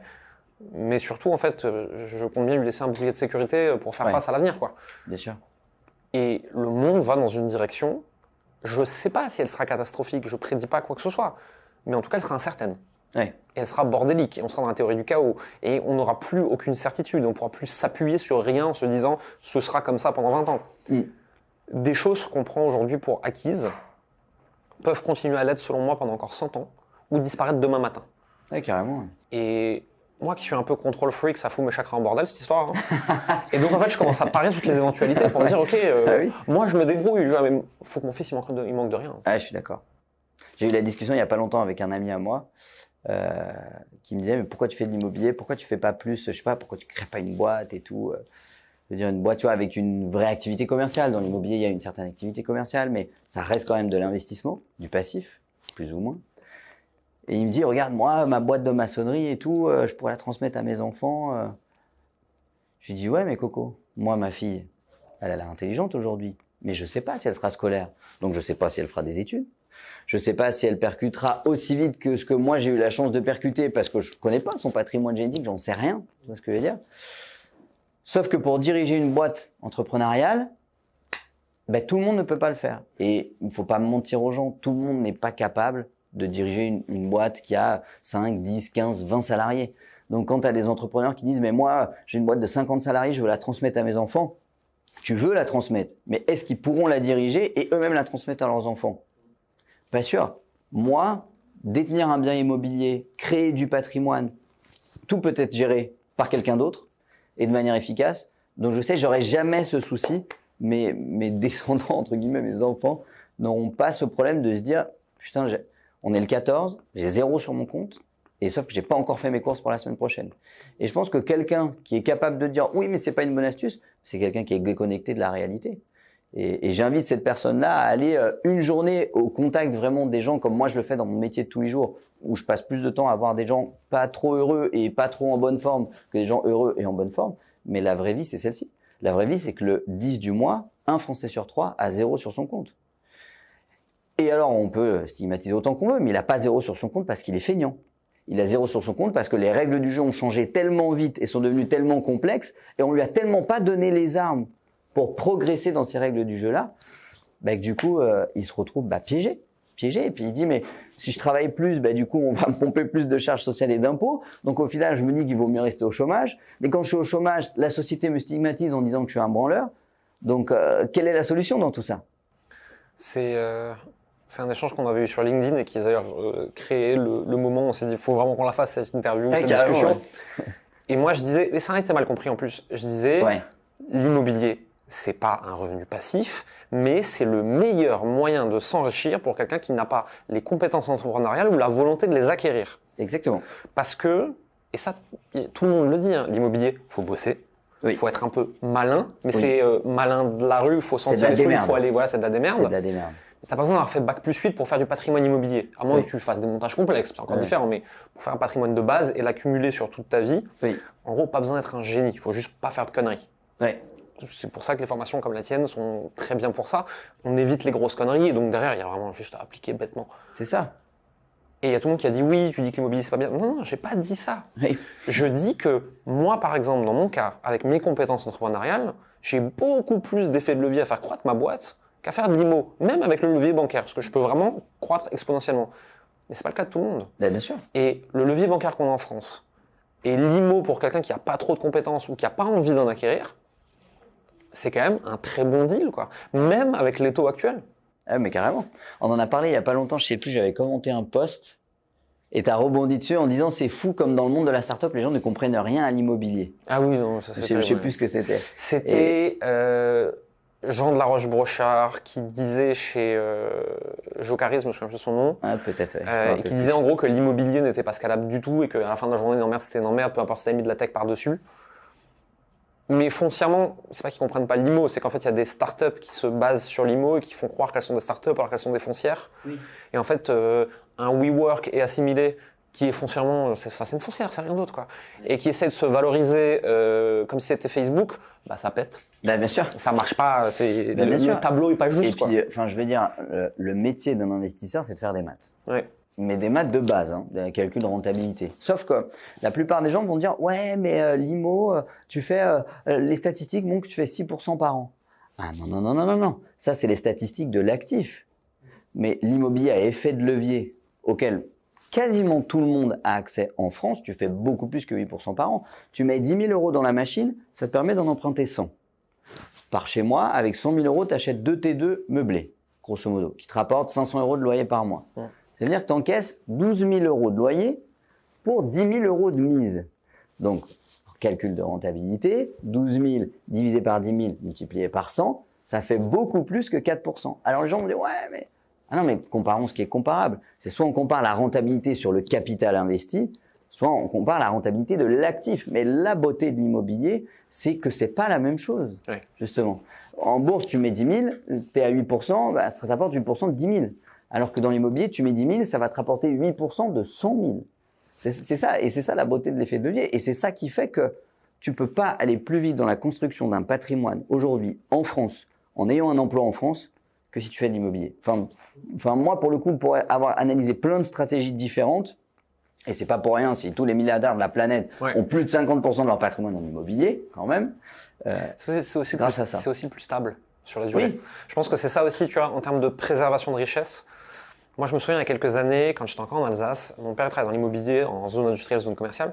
Mais surtout, en fait, je compte bien lui laisser un bouclier de sécurité pour faire face à l'avenir, quoi. Bien sûr. Et le monde va dans une direction, je sais pas si elle sera catastrophique, je prédis pas quoi que ce soit, mais en tout cas, elle sera incertaine. Ouais. Et elle sera bordélique, et on sera dans la théorie du chaos, et on n'aura plus aucune certitude, on ne pourra plus s'appuyer sur rien en se disant « ce sera comme ça pendant 20 ans ». Des choses qu'on prend aujourd'hui pour acquises peuvent continuer à l'être selon moi pendant encore 100 ans, ou disparaître demain matin. Ouais, carrément. Et moi qui suis un peu control freak, ça fout mes chakras en bordel cette histoire. Hein. Et donc en fait je commence à parier toutes les éventualités pour me dire « ok, moi je me débrouille, mais faut que mon fils il manque de rien ». Ah, je suis d'accord. J'ai eu la discussion il n'y a pas longtemps avec un ami à moi, qui me disait mais pourquoi tu fais de l'immobilier, pourquoi tu fais pas plus, je sais pas, pourquoi tu crées pas une boîte et tout. Je veux dire une boîte, tu vois, avec une vraie activité commerciale. Dans l'immobilier, il y a une certaine activité commerciale, mais ça reste quand même de l'investissement, du passif, plus ou moins. Et il me dit regarde moi ma boîte de maçonnerie et tout, je pourrais la transmettre à mes enfants. Je lui dis ouais mais Coco, moi ma fille, elle a l'air intelligente aujourd'hui, mais je sais pas si elle sera scolaire, donc je sais pas si elle fera des études. Je ne sais pas si elle percutera aussi vite que ce que moi j'ai eu la chance de percuter parce que je ne connais pas son patrimoine génétique, j'en sais rien, tu vois ce que je veux dire. Sauf que pour diriger une boîte entrepreneuriale, ben, tout le monde ne peut pas le faire. Et il ne faut pas mentir aux gens, tout le monde n'est pas capable de diriger une boîte qui a 5, 10, 15, 20 salariés. Donc quand tu as des entrepreneurs qui disent « mais moi j'ai une boîte de 50 salariés, je veux la transmettre à mes enfants », tu veux la transmettre, mais est-ce qu'ils pourront la diriger et eux-mêmes la transmettre à leurs enfants ? Pas sûr. Moi, détenir un bien immobilier, créer du patrimoine, tout peut être géré par quelqu'un d'autre et de manière efficace. Donc je sais, j'aurai jamais ce souci. Mes descendants, entre guillemets, mes enfants, n'auront pas ce problème de se dire « putain, on est le 14, j'ai 0 sur mon compte, et sauf que j'ai pas encore fait mes courses pour la semaine prochaine. » Et je pense que quelqu'un qui est capable de dire « oui, mais c'est pas une bonne astuce », c'est quelqu'un qui est déconnecté de la réalité. Et j'invite cette personne-là à aller une journée au contact vraiment des gens comme moi je le fais dans mon métier de tous les jours, où je passe plus de temps à voir des gens pas trop heureux et pas trop en bonne forme que des gens heureux et en bonne forme. Mais la vraie vie, c'est celle-ci. La vraie vie, c'est que le 10 du mois, un Français sur 3 a 0 sur son compte. Et alors, on peut stigmatiser autant qu'on veut, mais il n'a pas 0 sur son compte parce qu'il est feignant. Il a 0 sur son compte parce que les règles du jeu ont changé tellement vite et sont devenues tellement complexes et on lui a tellement pas donné les armes pour progresser dans ces règles du jeu-là, bah, que du coup, il se retrouve piégé. Et puis il dit, mais si je travaille plus, du coup, on va me pomper plus de charges sociales et d'impôts. Donc au final, je me dis qu'il vaut mieux rester au chômage. Mais quand je suis au chômage, la société me stigmatise en disant que je suis un branleur. Donc, quelle est la solution dans tout ça ? C'est C'est un échange qu'on avait eu sur LinkedIn et qui a d'ailleurs créé le moment où on s'est dit il faut vraiment qu'on la fasse cette interview, cette discussion. Ouais. Et moi je disais, mais ça a été mal compris en plus, je disais l'immobilier c'est pas un revenu passif, mais c'est le meilleur moyen de s'enrichir pour quelqu'un qui n'a pas les compétences entrepreneuriales ou la volonté de les acquérir. Exactement. Parce que, et ça tout le monde le dit, hein, l'immobilier, faut bosser. Il faut être un peu malin, mais c'est malin de la rue, il faut sentir les trucs, il faut aller, voilà, c'est de la démerde. C'est de la démerde. T'as pas besoin d'avoir fait bac plus 8 pour faire du patrimoine immobilier, à moins que tu fasses des montages complexes, c'est encore différent, mais pour faire un patrimoine de base et l'accumuler sur toute ta vie, en gros, pas besoin d'être un génie, il faut juste pas faire de conneries. C'est pour ça que les formations comme la tienne sont très bien pour ça. On évite les grosses conneries et donc derrière, il y a vraiment juste à appliquer bêtement. C'est ça. Et il y a tout le monde qui a dit oui, tu dis que l'immobilier c'est pas bien. Non, j'ai pas dit ça. Je dis que moi, par exemple, dans mon cas, avec mes compétences entrepreneuriales, j'ai beaucoup plus d'effet de levier à faire croître ma boîte qu'à faire de l'IMO, même avec le levier bancaire, parce que je peux vraiment croître exponentiellement. Mais c'est pas le cas de tout le monde. Bien sûr. Et le levier bancaire qu'on a en France, et l'IMO pour quelqu'un qui a pas trop de compétences ou qui a pas envie d'en acquérir, c'est quand même un très bon deal, quoi. Même avec les taux actuels. Ah, mais carrément. On en a parlé il y a pas longtemps, je sais plus, j'avais commenté un post et t'as rebondi dessus en disant c'est fou comme dans le monde de la start-up, les gens ne comprennent rien à l'immobilier. Ah oui, non, ça c'est Je sais plus ce que c'était. C'était Jean de la Roche-Brochard qui disait chez Jocaris, je me souviens plus de son nom, peut-être, et qui disait en gros que l'immobilier n'était pas scalable du tout et qu'à la fin de la journée, une emmerde, c'était une emmerde, peu importe si t'avais mis de la tech par-dessus. Mais foncièrement, c'est pas qu'ils comprennent pas l'IMO, c'est qu'en fait, il y a des startups qui se basent sur l'IMO et qui font croire qu'elles sont des startups alors qu'elles sont des foncières. Et en fait, un WeWork est assimilé, qui est foncièrement, c'est une foncière, c'est rien d'autre, quoi. Et qui essaie de se valoriser comme si c'était Facebook, bah ça pète. Bien sûr. Ça marche pas, le tableau est pas juste. Et puis, enfin, je veux dire, le métier d'un investisseur, c'est de faire des maths. Mais des maths de base, des calculs de rentabilité. Sauf que la plupart des gens vont dire « Ouais, mais l'IMO, tu fais les statistiques montrent que tu fais 6% par an. » Ah non. Ça, c'est les statistiques de l'actif. Mais l'immobilier à effet de levier auquel quasiment tout le monde a accès en France, tu fais beaucoup plus que 8% par an. Tu mets 10 000 euros dans la machine, ça te permet d'en emprunter 100. Par chez moi, avec 100 000 euros, tu achètes 2 T2 meublés, grosso modo, qui te rapportent 500 euros de loyer par mois. Ça veut dire que tu encaisses 12 000 euros de loyer pour 10 000 euros de mise. Donc, calcul de rentabilité, 12 000 divisé par 10 000 multiplié par 100, ça fait beaucoup plus que 4%. Alors les gens vont dire, ouais, mais... Ah non, mais comparons ce qui est comparable. C'est soit on compare la rentabilité sur le capital investi, soit on compare la rentabilité de l'actif. Mais la beauté de l'immobilier, c'est que c'est pas la même chose, justement. En bourse, tu mets 10 000, tu es à 8%, bah, ça t'apporte 8% de 10 000. Alors que dans l'immobilier, tu mets 10 000, ça va te rapporter 8% de 100 000. C'est ça, et c'est ça la beauté de l'effet de levier. Et c'est ça qui fait que tu peux pas aller plus vite dans la construction d'un patrimoine aujourd'hui en France, en ayant un emploi en France, que si tu fais de l'immobilier. Enfin, moi, pour le coup, pour avoir analysé plein de stratégies différentes, et c'est pas pour rien si tous les milliardaires de la planète ont plus de 50% de leur patrimoine en immobilier, quand même. C'est aussi grâce à ça. C'est aussi plus stable sur la durée. Je pense que c'est ça aussi, tu vois, en termes de préservation de richesse. Moi, je me souviens il y a quelques années, quand j'étais encore en Alsace, mon père travaillait dans l'immobilier, en zone industrielle, zone commerciale.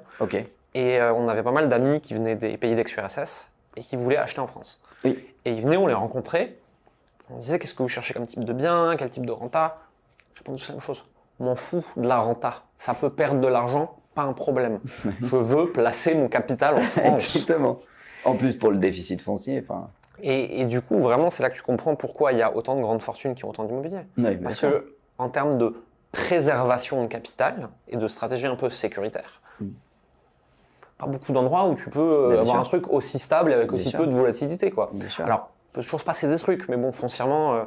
Et on avait pas mal d'amis qui venaient des pays d'ex-URSS et qui voulaient acheter en France. Et ils venaient, on les rencontrait, on disait qu'est-ce que vous cherchez comme type de bien, quel type de renta. Ils répondaient tous la même chose. M'en fous de la renta. Ça peut perdre de l'argent, pas un problème. Je veux placer mon capital en France. Exactement. En plus pour le déficit foncier, enfin. Et du coup, vraiment, c'est là que tu comprends pourquoi il y a autant de grandes fortunes qui ont autant d'immobilier. Parce que en termes de préservation de capital et de stratégie un peu sécuritaire, pas beaucoup d'endroits où tu peux avoir un truc aussi stable et avec aussi peu de volatilité, quoi. Alors, il peut toujours se passer des trucs, mais bon, foncièrement,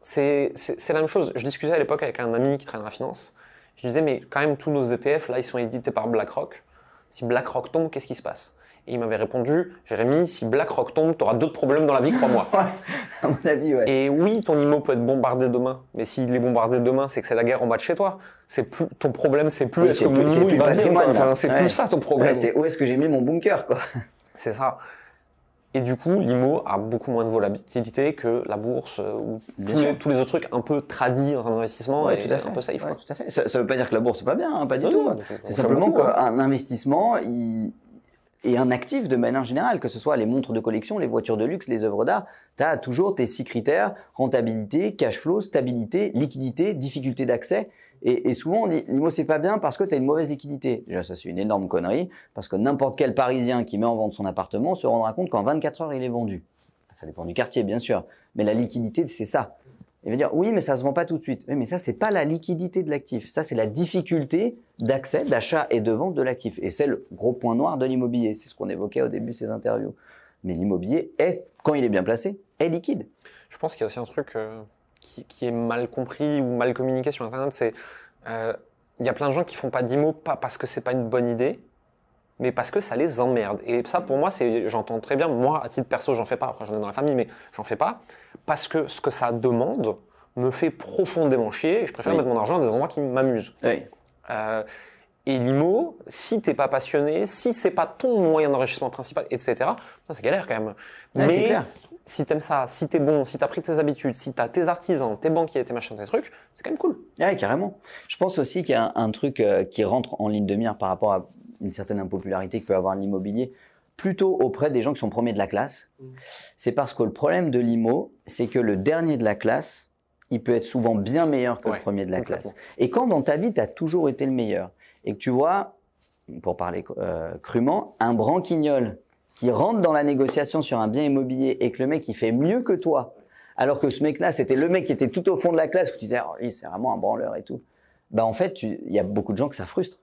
c'est la même chose. Je discutais à l'époque avec un ami qui traîne dans la finance. Je disais, mais quand même, tous nos ETF, là, ils sont édités par BlackRock. Si BlackRock tombe, qu'est-ce qui se passe? Et il m'avait répondu, Jérémy, si BlackRock tombe, tu auras d'autres problèmes dans la vie, crois-moi. À mon avis, Et oui, ton immo peut être bombardé demain, mais s'il est bombardé demain, c'est que c'est la guerre en bas de chez toi. C'est plus, ton problème, c'est plus est-ce que mon immo il va bien, enfin, c'est plus ça ton problème. C'est où est-ce que j'ai mis mon bunker, quoi. C'est ça. Et du coup, l'IMO a beaucoup moins de volatilité que la bourse ou tous les autres trucs un peu tradis en termes d'investissement et un peu safe. Tout à fait. Ça veut pas dire que la bourse c'est pas bien, pas du tout. C'est simplement qu'un investissement, et un actif de manière générale, que ce soit les montres de collection, les voitures de luxe, les œuvres d'art, tu as toujours tes 6 critères, rentabilité, cash flow, stabilité, liquidité, difficulté d'accès. Et souvent, on dit, l'IMO, c'est pas bien parce que tu as une mauvaise liquidité. Déjà, ça, c'est une énorme connerie, parce que n'importe quel Parisien qui met en vente son appartement se rendra compte qu'en 24 heures, il est vendu. Ça dépend du quartier, bien sûr. Mais la liquidité, c'est ça. Il va dire, oui, mais ça se vend pas tout de suite. Oui, mais ça, c'est pas la liquidité de l'actif. Ça, c'est la difficulté d'accès, d'achat et de vente de l'actif. Et c'est le gros point noir de l'immobilier. C'est ce qu'on évoquait au début de ces interviews. Mais l'immobilier quand il est bien placé, est liquide. Je pense qu'il y a aussi un truc qui est mal compris ou mal communiqué sur Internet. C'est il y a plein de gens qui font pas d'IMO, pas parce que c'est pas une bonne idée, mais parce que ça les emmerde. Et ça, pour moi, j'entends très bien. Moi, à titre perso, j'en fais pas. Après, j'en ai dans la famille, mais j'en fais pas. Parce que ce que ça demande me fait profondément chier. Et je préfère mettre mon argent dans des endroits qui m'amusent. Oui. Et l'IMO, si t'es pas passionné, si c'est pas ton moyen d'enrichissement principal, etc., c'est galère quand même. Ouais, mais clair. Si t'aimes ça, si t'es bon, si t'as pris tes habitudes, si t'as tes artisans, tes banquiers, tes machins, tes trucs, c'est quand même cool. Ouais, carrément. Je pense aussi qu'il y a un truc qui rentre en ligne de mire par rapport à une certaine impopularité que peut avoir l'immobilier, plutôt auprès des gens qui sont premiers de la classe. C'est parce que le problème de l'IMO, c'est que le dernier de la classe, il peut être souvent bien meilleur que le premier de la classe. Et quand dans ta vie, tu as toujours été le meilleur, et que tu vois, pour parler crûment, un branquignol qui rentre dans la négociation sur un bien immobilier et que le mec, il fait mieux que toi, alors que ce mec-là, c'était le mec qui était tout au fond de la classe, que tu disais, oh, lui, c'est vraiment un branleur et tout. Bah, en fait, il y a beaucoup de gens que ça frustre.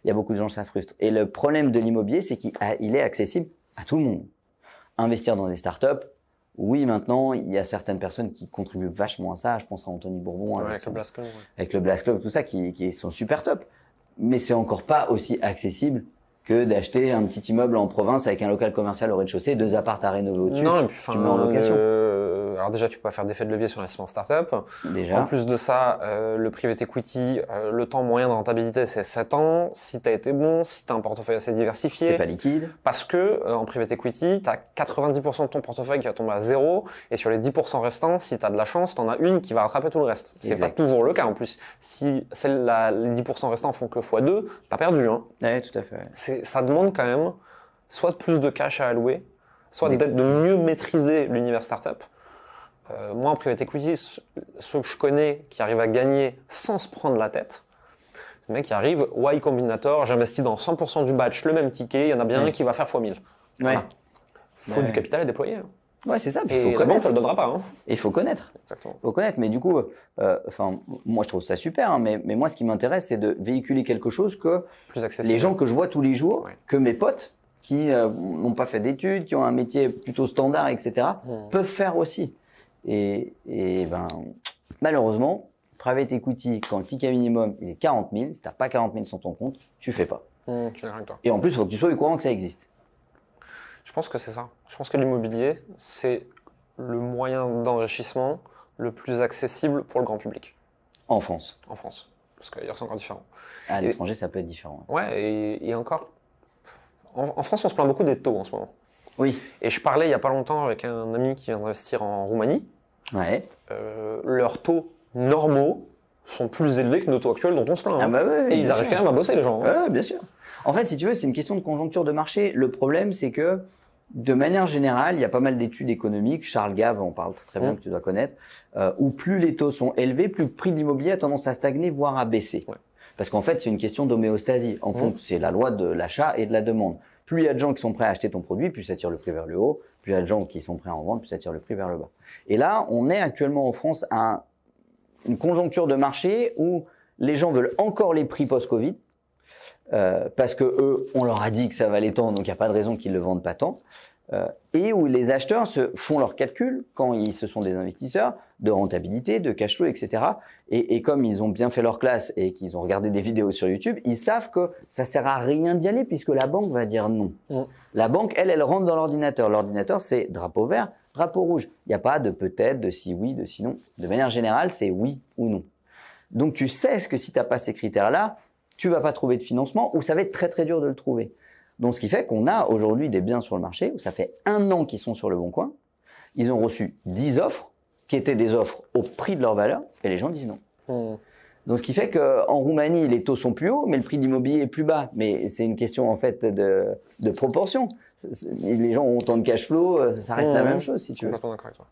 Il y a beaucoup de gens que ça frustre. Et le problème de l'immobilier, c'est qu'il est accessible à tout le monde. Investir dans des startups, oui, maintenant, il y a certaines personnes qui contribuent vachement à ça. Je pense à Anthony Bourbon. Avec le Blast Club. Avec le Blast Club, tout ça, qui sont super top. Mais c'est encore pas aussi accessible que d'acheter un petit immeuble en province avec un local commercial au rez-de-chaussée, 2 apparts à rénover au-dessus. Non, et puis, tu mets en location. Alors déjà, tu peux pas faire d'effet de levier sur l'investissement startup. Déjà. En plus de ça, le private equity, le temps moyen de rentabilité, c'est 7 ans. Si tu as été bon, si tu as un portefeuille assez diversifié. C'est pas liquide. Parce que en private equity, tu as 90% de ton portefeuille qui va tomber à 0. Et sur les 10% restants, si tu as de la chance, tu en as une qui va rattraper tout le reste. C'est pas toujours le cas. En plus, si les 10% restants font que x2, tu as perdu. Hein. Ouais, tout à fait. Ça demande quand même soit plus de cash à allouer, soit de mieux maîtriser l'univers startup. Moi, en private equity, ceux que je connais qui arrivent à gagner sans se prendre la tête, c'est des mecs qui arrivent, Y Combinator, j'investis dans 100% du batch, le même ticket, il y en a bien un qui va faire x1000. Voilà. Faut du capital à déployer. Hein. Ouais, c'est ça. Et la banque, elle ne le donnera pas. Hein. Et il faut connaître. Exactement. Faut connaître. Mais du coup, moi, je trouve ça super. Hein, mais moi, ce qui m'intéresse, c'est de véhiculer quelque chose que les gens que je vois tous les jours, que mes potes, qui n'ont pas fait d'études, qui ont un métier plutôt standard, etc., peuvent faire aussi. Et malheureusement, private equity, quand le ticket minimum il est 40 000, si tu n'as pas 40 000 sur ton compte, tu fais pas. Je suis d'accord avec toi. Et en plus, il faut que tu sois au courant que ça existe. Je pense que c'est ça. Je pense que l'immobilier, c'est le moyen d'enrichissement le plus accessible pour le grand public. En France. En France. Parce qu'ailleurs, c'est encore différent. À l'étranger, ça peut être différent. Ouais, et encore. En France, on se plaint beaucoup des taux en ce moment. Oui. Et je parlais il n'y a pas longtemps avec un ami qui vient d'investir en Roumanie. Ouais. Leurs taux normaux sont plus élevés que nos taux actuels dont on se plaint. Ah bah ouais, et ils arrivent quand même à bosser, les gens. Hein. Ouais, bien sûr. En fait, si tu veux, c'est une question de conjoncture de marché. Le problème, c'est que, de manière générale, il y a pas mal d'études économiques. Charles Gave en parle très bien, que tu dois connaître, où plus les taux sont élevés, plus le prix de l'immobilier a tendance à stagner, voire à baisser. Ouais. Parce qu'en fait, c'est une question d'homéostasie. En fond, c'est la loi de l'achat et de la demande. Plus il y a de gens qui sont prêts à acheter ton produit, plus ça tire le prix vers le haut. Plus il y a de gens qui sont prêts à en vendre, plus ça tire le prix vers le bas. Et là, on est actuellement en France à une conjoncture de marché où les gens veulent encore les prix post-Covid, parce que eux, on leur a dit que ça valait tant, donc il n'y a pas de raison qu'ils ne le vendent pas tant. Et où les acheteurs se font leurs calculs, quand ce sont des investisseurs, de rentabilité, de cash flow, etc. Et comme ils ont bien fait leur classe et qu'ils ont regardé des vidéos sur YouTube, ils savent que ça sert à rien d'y aller puisque la banque va dire non. La banque, elle rentre dans l'ordinateur. L'ordinateur, c'est drapeau vert, drapeau rouge. Il n'y a pas de peut-être, de si oui, de si non. De manière générale, c'est oui ou non. Donc tu sais que si tu n'as pas ces critères-là, tu vas pas trouver de financement ou ça va être très très dur de le trouver. Donc, ce qui fait qu'on a aujourd'hui des biens sur le marché où ça fait 1 an qu'ils sont sur le bon coin. Ils ont reçu 10 offres qui étaient des offres au prix de leur valeur et les gens disent non. Donc, ce qui fait qu'en Roumanie, les taux sont plus hauts, mais le prix de l'immobilier est plus bas. Mais c'est une question, en fait, de proportion. Les gens ont autant de cash flow, ça reste la même chose, si tu veux. Complètement d'accord avec toi.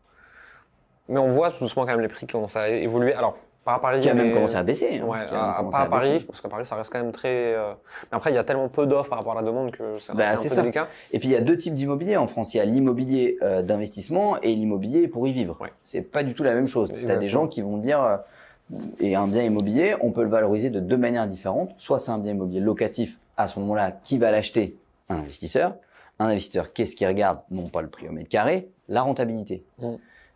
Mais on voit tout doucement quand même les prix qui commencent à évoluer. Alors, pas à Paris. Qui a même commencé à baisser. Ouais, pas à Paris, parce qu'à Paris, ça reste quand même très. Mais après, il y a tellement peu d'offres par rapport à la demande que c'est un peu délicat. Et puis, il y a deux types d'immobilier en France. Il y a l'immobilier d'investissement et l'immobilier pour y vivre. Ouais. C'est pas du tout la même chose. Tu as des gens qui vont dire, et un bien immobilier, on peut le valoriser de deux manières différentes. Soit c'est un bien immobilier locatif, à ce moment-là, qui va l'acheter? Un investisseur. Un investisseur, qu'est-ce qu'il regarde? Non pas le prix au mètre carré, la rentabilité.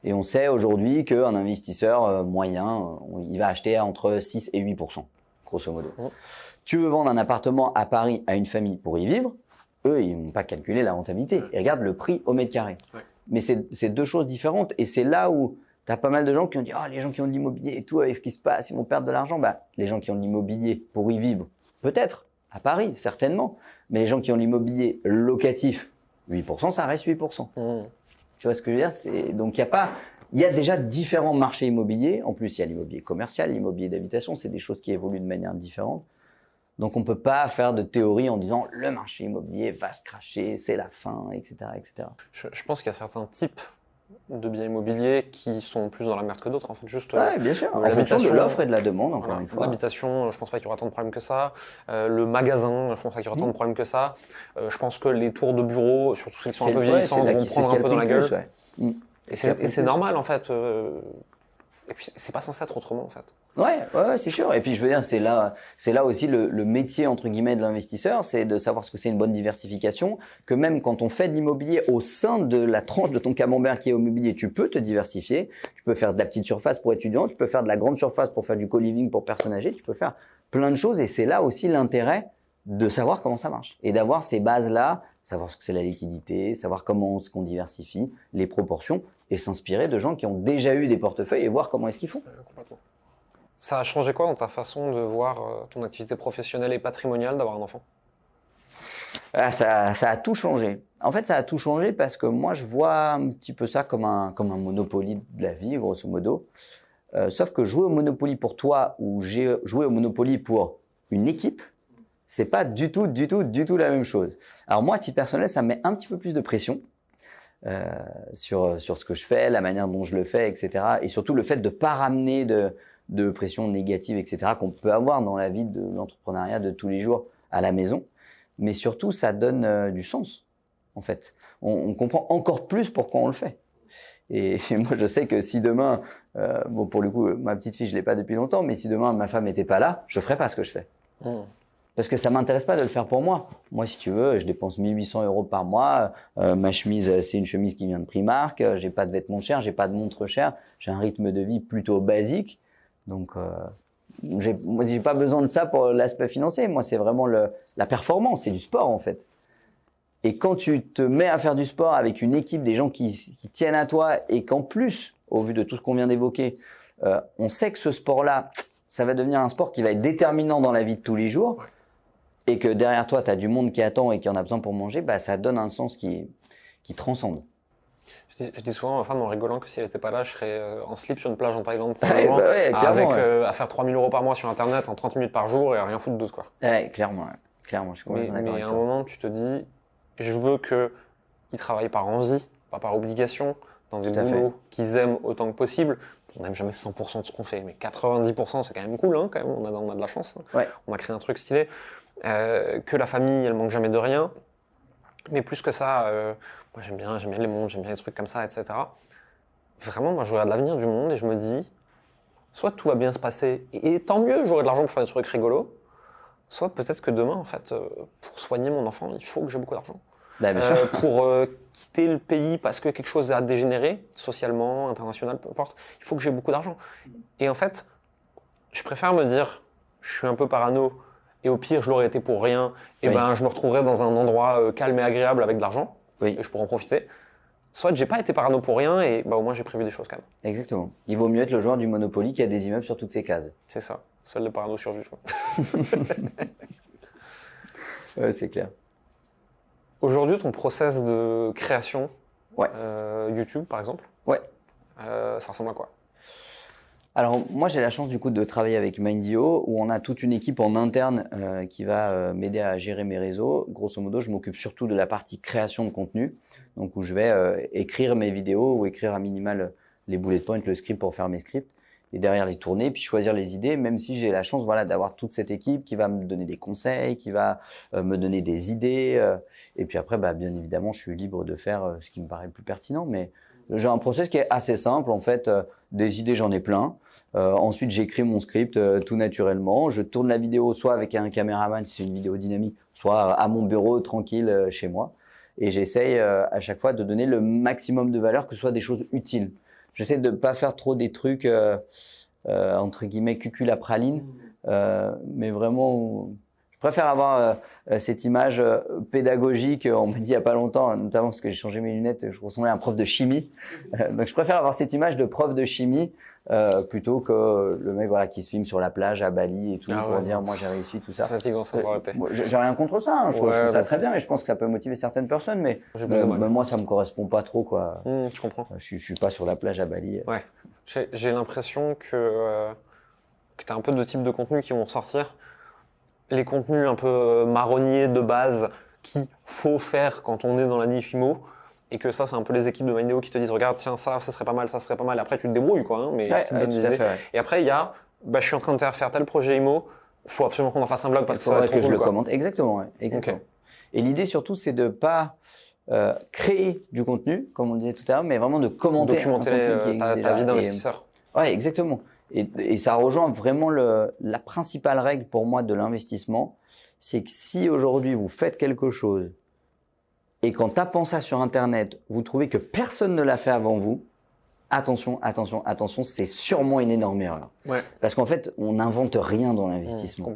Et on sait aujourd'hui qu'un investisseur moyen, il va acheter entre 6 et 8%, grosso modo. Tu veux vendre un appartement à Paris à une famille pour y vivre, eux, ils n'ont pas calculé la rentabilité. Ils regardent le prix au mètre carré. Mais c'est deux choses différentes. Et c'est là où tu as pas mal de gens qui ont dit « Ah, les gens qui ont de l'immobilier et tout, avec ce qui se passe, ils vont perdre de l'argent. » Les gens qui ont de l'immobilier pour y vivre, peut-être, à Paris, certainement. Mais les gens qui ont de l'immobilier locatif, 8%, ça reste 8%. Tu vois ce que je veux dire? Donc, il y a déjà différents marchés immobiliers. En plus, il y a l'immobilier commercial, l'immobilier d'habitation. C'est des choses qui évoluent de manière différente. Donc, on ne peut pas faire de théorie en disant le marché immobilier va se cracher, c'est la fin, etc. etc. Je pense qu'il y a certains types de biens immobiliers qui sont plus dans la merde que d'autres. En fait, juste bien sûr. En fonction de l'offre et de la demande, encore une fois. L'habitation, je pense pas qu'il y aura tant de problèmes que ça. Le magasin, je pense pas qu'il y aura tant de problèmes que ça. Je pense que les tours de bureau, surtout ceux qui sont un peu vieillissants, vont prendre un peu dans la gueule. Et c'est normal, en fait. Et puis, c'est pas censé être autrement, en fait. Ouais, c'est sûr. Et puis, je veux dire, c'est là aussi le métier, entre guillemets, de l'investisseur, c'est de savoir ce que c'est une bonne diversification, que même quand on fait de l'immobilier au sein de la tranche de ton camembert qui est immobilier, tu peux te diversifier. Tu peux faire de la petite surface pour étudiants, tu peux faire de la grande surface pour faire du co-living pour personnes âgées, tu peux faire plein de choses. Et c'est là aussi l'intérêt de savoir comment ça marche et d'avoir ces bases-là, savoir ce que c'est la liquidité, savoir comment est-ce qu'on diversifie, les proportions et s'inspirer de gens qui ont déjà eu des portefeuilles et voir comment est-ce qu'ils font. Complètement. Ça a changé quoi dans ta façon de voir ton activité professionnelle et patrimoniale d'avoir un enfant? Ça a tout changé. En fait, ça a tout changé parce que moi, je vois un petit peu ça comme un Monopoly de la vie, grosso modo. Sauf que jouer au Monopoly pour toi ou jouer au Monopoly pour une équipe, c'est pas du tout la même chose. Alors moi, à titre personnel, ça me met un petit peu plus de pression sur ce que je fais, la manière dont je le fais, etc. Et surtout le fait de pas ramener de pression négative, etc. qu'on peut avoir dans la vie de l'entrepreneuriat de tous les jours à la maison. Mais surtout, ça donne du sens, en fait. On comprend encore plus pourquoi on le fait. Et moi, je sais que si demain, bon, pour le coup, ma petite fille, je l'ai pas depuis longtemps, mais si demain ma femme n'était pas là, je ferais pas ce que je fais. Parce que ça m'intéresse pas de le faire pour moi. Moi, si tu veux, je dépense 1 800 € par mois. Ma chemise, c'est une chemise qui vient de Primark. J'ai pas de vêtements chers, j'ai pas de montre chère. J'ai un rythme de vie plutôt basique. Donc, j'ai pas besoin de ça pour l'aspect financier. Moi, c'est vraiment la performance, c'est du sport en fait. Et quand tu te mets à faire du sport avec une équipe, des gens qui tiennent à toi et qu'en plus, au vu de tout ce qu'on vient d'évoquer, on sait que ce sport-là, ça va devenir un sport qui va être déterminant dans la vie de tous les jours et que derrière toi, tu as du monde qui attend et qui en a besoin pour manger, bah, ça donne un sens qui transcende. Je dis souvent à ma femme en rigolant que si elle n'était pas là, je serais en slip sur une plage en Thaïlande à faire 3 000 € par mois sur Internet en 30 minutes par jour et à rien foutre d'autre, quoi. Clairement, je suis complètement d'accord. Mais à un moment, tu te dis, je veux qu'ils travaillent par envie, pas par obligation, dans des boulots qu'ils aiment autant que possible. On n'aime jamais 100% de ce qu'on fait, mais 90% c'est quand même cool, hein, quand même. On a de la chance. Hein. On a créé un truc stylé. Que la famille, elle manque jamais de rien. Mais plus que ça, moi j'aime bien les mondes, j'aime bien les trucs comme ça, etc. Vraiment, moi je regarde l'avenir du monde et je me dis, soit tout va bien se passer, et tant mieux, j'aurai de l'argent pour faire des trucs rigolos, soit peut-être que demain, en fait, pour soigner mon enfant, il faut que j'ai beaucoup d'argent. Pour quitter le pays parce que quelque chose a dégénéré, socialement, international, peu importe, il faut que j'ai beaucoup d'argent. Et en fait, je préfère me dire, je suis un peu parano, et au pire, je l'aurais été pour rien, et ben je me retrouverais dans un endroit calme et agréable avec de l'argent, et je pourrais en profiter. Soit j'ai pas été parano pour rien, et bah, au moins j'ai prévu des choses quand même. Exactement. Il vaut mieux être le joueur du Monopoly qui a des immeubles sur toutes ses cases. C'est ça. Seuls les paranos survivent. Ouais, c'est clair. Aujourd'hui, ton process de création, YouTube par exemple, ça ressemble à quoi? Alors moi j'ai la chance du coup de travailler avec Mindio où on a toute une équipe en interne qui va m'aider à gérer mes réseaux. Grosso modo, je m'occupe surtout de la partie création de contenu, donc où je vais écrire mes vidéos ou écrire à minimal les bullet points, le script pour faire mes scripts et derrière les tourner puis choisir les idées. Même si j'ai la chance d'avoir toute cette équipe qui va me donner des conseils, qui va me donner des idées et puis après bien évidemment je suis libre de faire ce qui me paraît le plus pertinent. Mais j'ai un process qui est assez simple en fait. Des idées j'en ai plein. Ensuite, j'écris mon script tout naturellement. Je tourne la vidéo soit avec un caméraman si c'est une vidéo dynamique, soit à mon bureau tranquille chez moi. Et j'essaye à chaque fois de donner le maximum de valeur, que ce soit des choses utiles. J'essaie de ne pas faire trop des trucs entre guillemets cucul à praline, mais vraiment. Je préfère avoir cette image pédagogique. On m'a dit il n'y a pas longtemps, notamment parce que j'ai changé mes lunettes, je ressemblais à un prof de chimie. Donc je préfère avoir cette image de prof de chimie plutôt que le mec qui se filme sur la plage à Bali et tout pour dire moi j'ai réussi tout ça. C'est fatigant, ça doit être. J'ai rien contre ça, hein. Je trouve ça très bien et je pense que ça peut motiver certaines personnes, mais moi ça me correspond pas trop quoi. Je comprends. Je suis pas sur la plage à Bali. Ouais. J'ai l'impression que tu as un peu de types de contenus qui vont ressortir. Les contenus un peu marronniers de base qu'il faut faire quand on est dans la niche IMO. Et que ça, c'est un peu les équipes de Mindeo qui te disent regarde, tiens, ça serait pas mal, ça serait pas mal. Après, tu te débrouilles, quoi. Mais tu te donnes des idées. Et après, il y a je suis en train de faire tel projet IMO, faut absolument qu'on en fasse un blog parce que ça va être trop cool, je le commente. Exactement. Exactement. Okay. Et l'idée surtout, c'est de pas créer du contenu, comme on disait tout à l'heure, mais vraiment de commenter. Documenter ta vie d'investisseur. Ouais, exactement. Et ça rejoint vraiment la principale règle pour moi de l'investissement, c'est que si aujourd'hui vous faites quelque chose et qu'en tapant ça sur Internet, vous trouvez que personne ne l'a fait avant vous, attention, c'est sûrement une énorme erreur. Ouais. Parce qu'en fait, on n'invente rien dans l'investissement.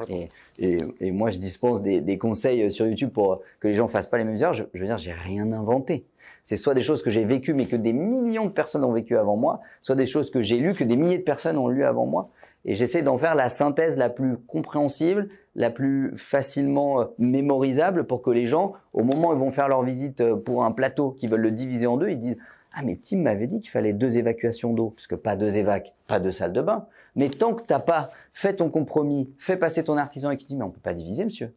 Et moi, je dispense des conseils sur YouTube pour que les gens ne fassent pas les mêmes erreurs. Je veux dire, j'ai rien inventé. C'est soit des choses que j'ai vécues, mais que des millions de personnes ont vécues avant moi, soit des choses que j'ai lues, que des milliers de personnes ont lues avant moi. Et j'essaie d'en faire la synthèse la plus compréhensible, la plus facilement mémorisable pour que les gens, au moment où ils vont faire leur visite pour un plateau, qui veulent le diviser en deux, ils disent « Ah, mais Tim m'avait dit qu'il fallait 2 évacuations d'eau. » Parce que pas 2 évacs, pas 2 salles de bain. Mais tant que tu n'as pas fait ton compromis, fait passer ton artisan et qui dit « Mais on ne peut pas diviser, monsieur. »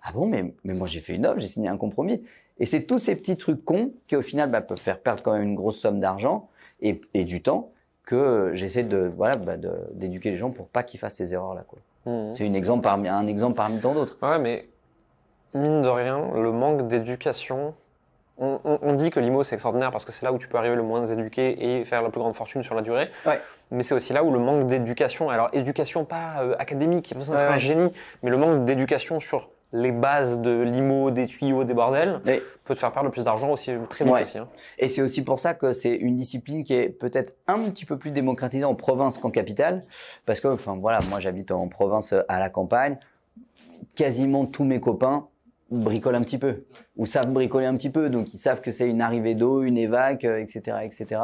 Ah bon, mais moi j'ai fait une offre, j'ai signé un compromis. Et c'est tous ces petits trucs cons qui au final peuvent faire perdre quand même une grosse somme d'argent et du temps que j'essaie d'éduquer les gens pour pas qu'ils fassent ces erreurs-là. C'est un exemple parmi tant d'autres. Ouais, mais mine de rien, le manque d'éducation, on dit que l'IMO c'est extraordinaire parce que c'est là où tu peux arriver le moins éduqué et faire la plus grande fortune sur la durée. Ouais. Mais c'est aussi là où le manque d'éducation, alors éducation pas académique, il n'y a pas besoin d'être un génie, mais le manque d'éducation sur les bases de l'IMO, des tuyaux, des bordels, peut te faire perdre le plus d'argent aussi très vite aussi. Hein. Et c'est aussi pour ça que c'est une discipline qui est peut-être un petit peu plus démocratisée en province qu'en capitale, parce que moi j'habite en province à la campagne, quasiment tous mes copains bricolent un petit peu ou savent bricoler un petit peu, donc ils savent que c'est une arrivée d'eau, une évac, etc.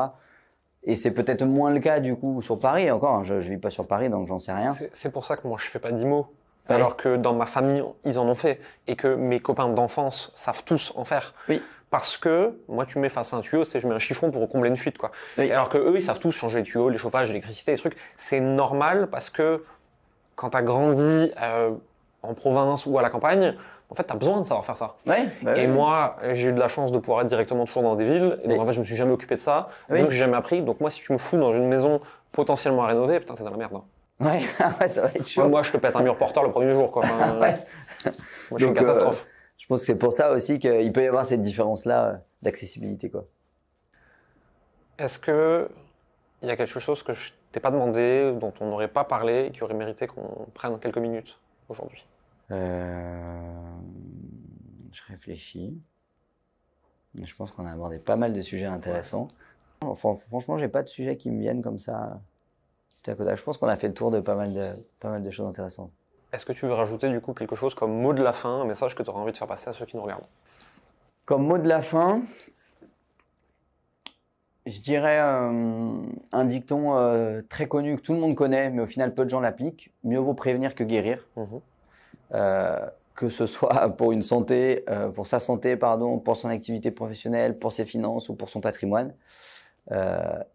Et c'est peut-être moins le cas du coup sur Paris. Encore, je vis pas sur Paris, donc j'en sais rien. C'est pour ça que moi je fais pas d'IMO. Alors que dans ma famille, ils en ont fait et que mes copains d'enfance savent tous en faire. Oui. Parce que moi, tu me mets face à un tuyau, je mets un chiffon pour combler une fuite, quoi. Oui. Alors que eux, ils savent tous changer les tuyaux, les chauffages, l'électricité, les trucs. C'est normal parce que quand tu as grandi en province ou à la campagne, en fait, tu as besoin de savoir faire ça. Et moi, j'ai eu de la chance de pouvoir être directement toujours dans des villes. Et donc, en fait, je me suis jamais occupé de ça. Donc, j'ai jamais appris. Donc, moi, si tu me fous dans une maison potentiellement à rénover, putain, t'es dans la merde. Hein. Ouais, ça va être chaud. Moi, je te pète un mur porteur le premier jour, quoi. Moi, je suis une catastrophe. Je pense que c'est pour ça aussi qu'il peut y avoir cette différence-là d'accessibilité, quoi. Est-ce que il y a quelque chose que je t'ai pas demandé, dont on n'aurait pas parlé, et qui aurait mérité qu'on prenne quelques minutes aujourd'hui? Je réfléchis. Je pense qu'on a abordé pas mal de sujets intéressants. Enfin, franchement, j'ai pas de sujets qui me viennent comme ça. Je pense qu'on a fait le tour de pas mal de choses intéressantes. Est-ce que tu veux rajouter du coup quelque chose comme mot de la fin, un message que tu auras envie de faire passer à ceux qui nous regardent? Comme mot de la fin, je dirais un dicton très connu que tout le monde connaît, mais au final peu de gens l'appliquent. Mieux vaut prévenir que guérir. Que ce soit pour pour sa santé, pour son activité professionnelle, pour ses finances ou pour son patrimoine. Il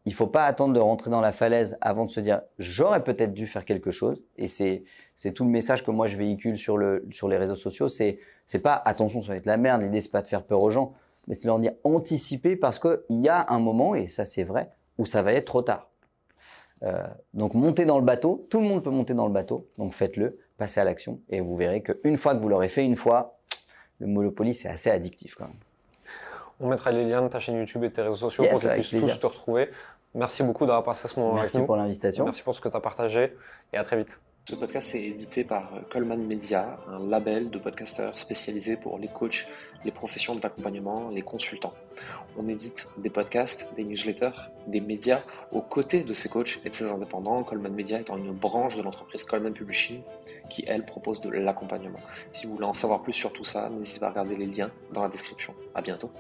ne faut pas attendre de rentrer dans la falaise avant de se dire j'aurais peut-être dû faire quelque chose. Et c'est tout le message que moi je véhicule sur les réseaux sociaux. C'est pas attention, ça va être la merde. L'idée c'est pas de faire peur aux gens, mais c'est de leur dire anticiper parce qu'il y a un moment, et ça c'est vrai, où ça va être trop tard. Donc montez dans le bateau, tout le monde peut monter dans le bateau, donc faites-le, passez à l'action et vous verrez qu'une fois que vous l'aurez fait une fois, le Monopoly c'est assez addictif quand même. On mettra les liens de ta chaîne YouTube et de tes réseaux sociaux pour qu'ils puissent tous te retrouver. Merci beaucoup d'avoir passé ce moment avec nous. Merci pour l'invitation. Merci pour ce que tu as partagé et à très vite. Ce podcast est édité par Coleman Media, un label de podcasteurs spécialisé pour les coachs, les professions de l'accompagnement, les consultants. On édite des podcasts, des newsletters, des médias aux côtés de ces coachs et de ces indépendants, Coleman Media étant une branche de l'entreprise Coleman Publishing qui, elle, propose de l'accompagnement. Si vous voulez en savoir plus sur tout ça, n'hésitez pas à regarder les liens dans la description. À bientôt.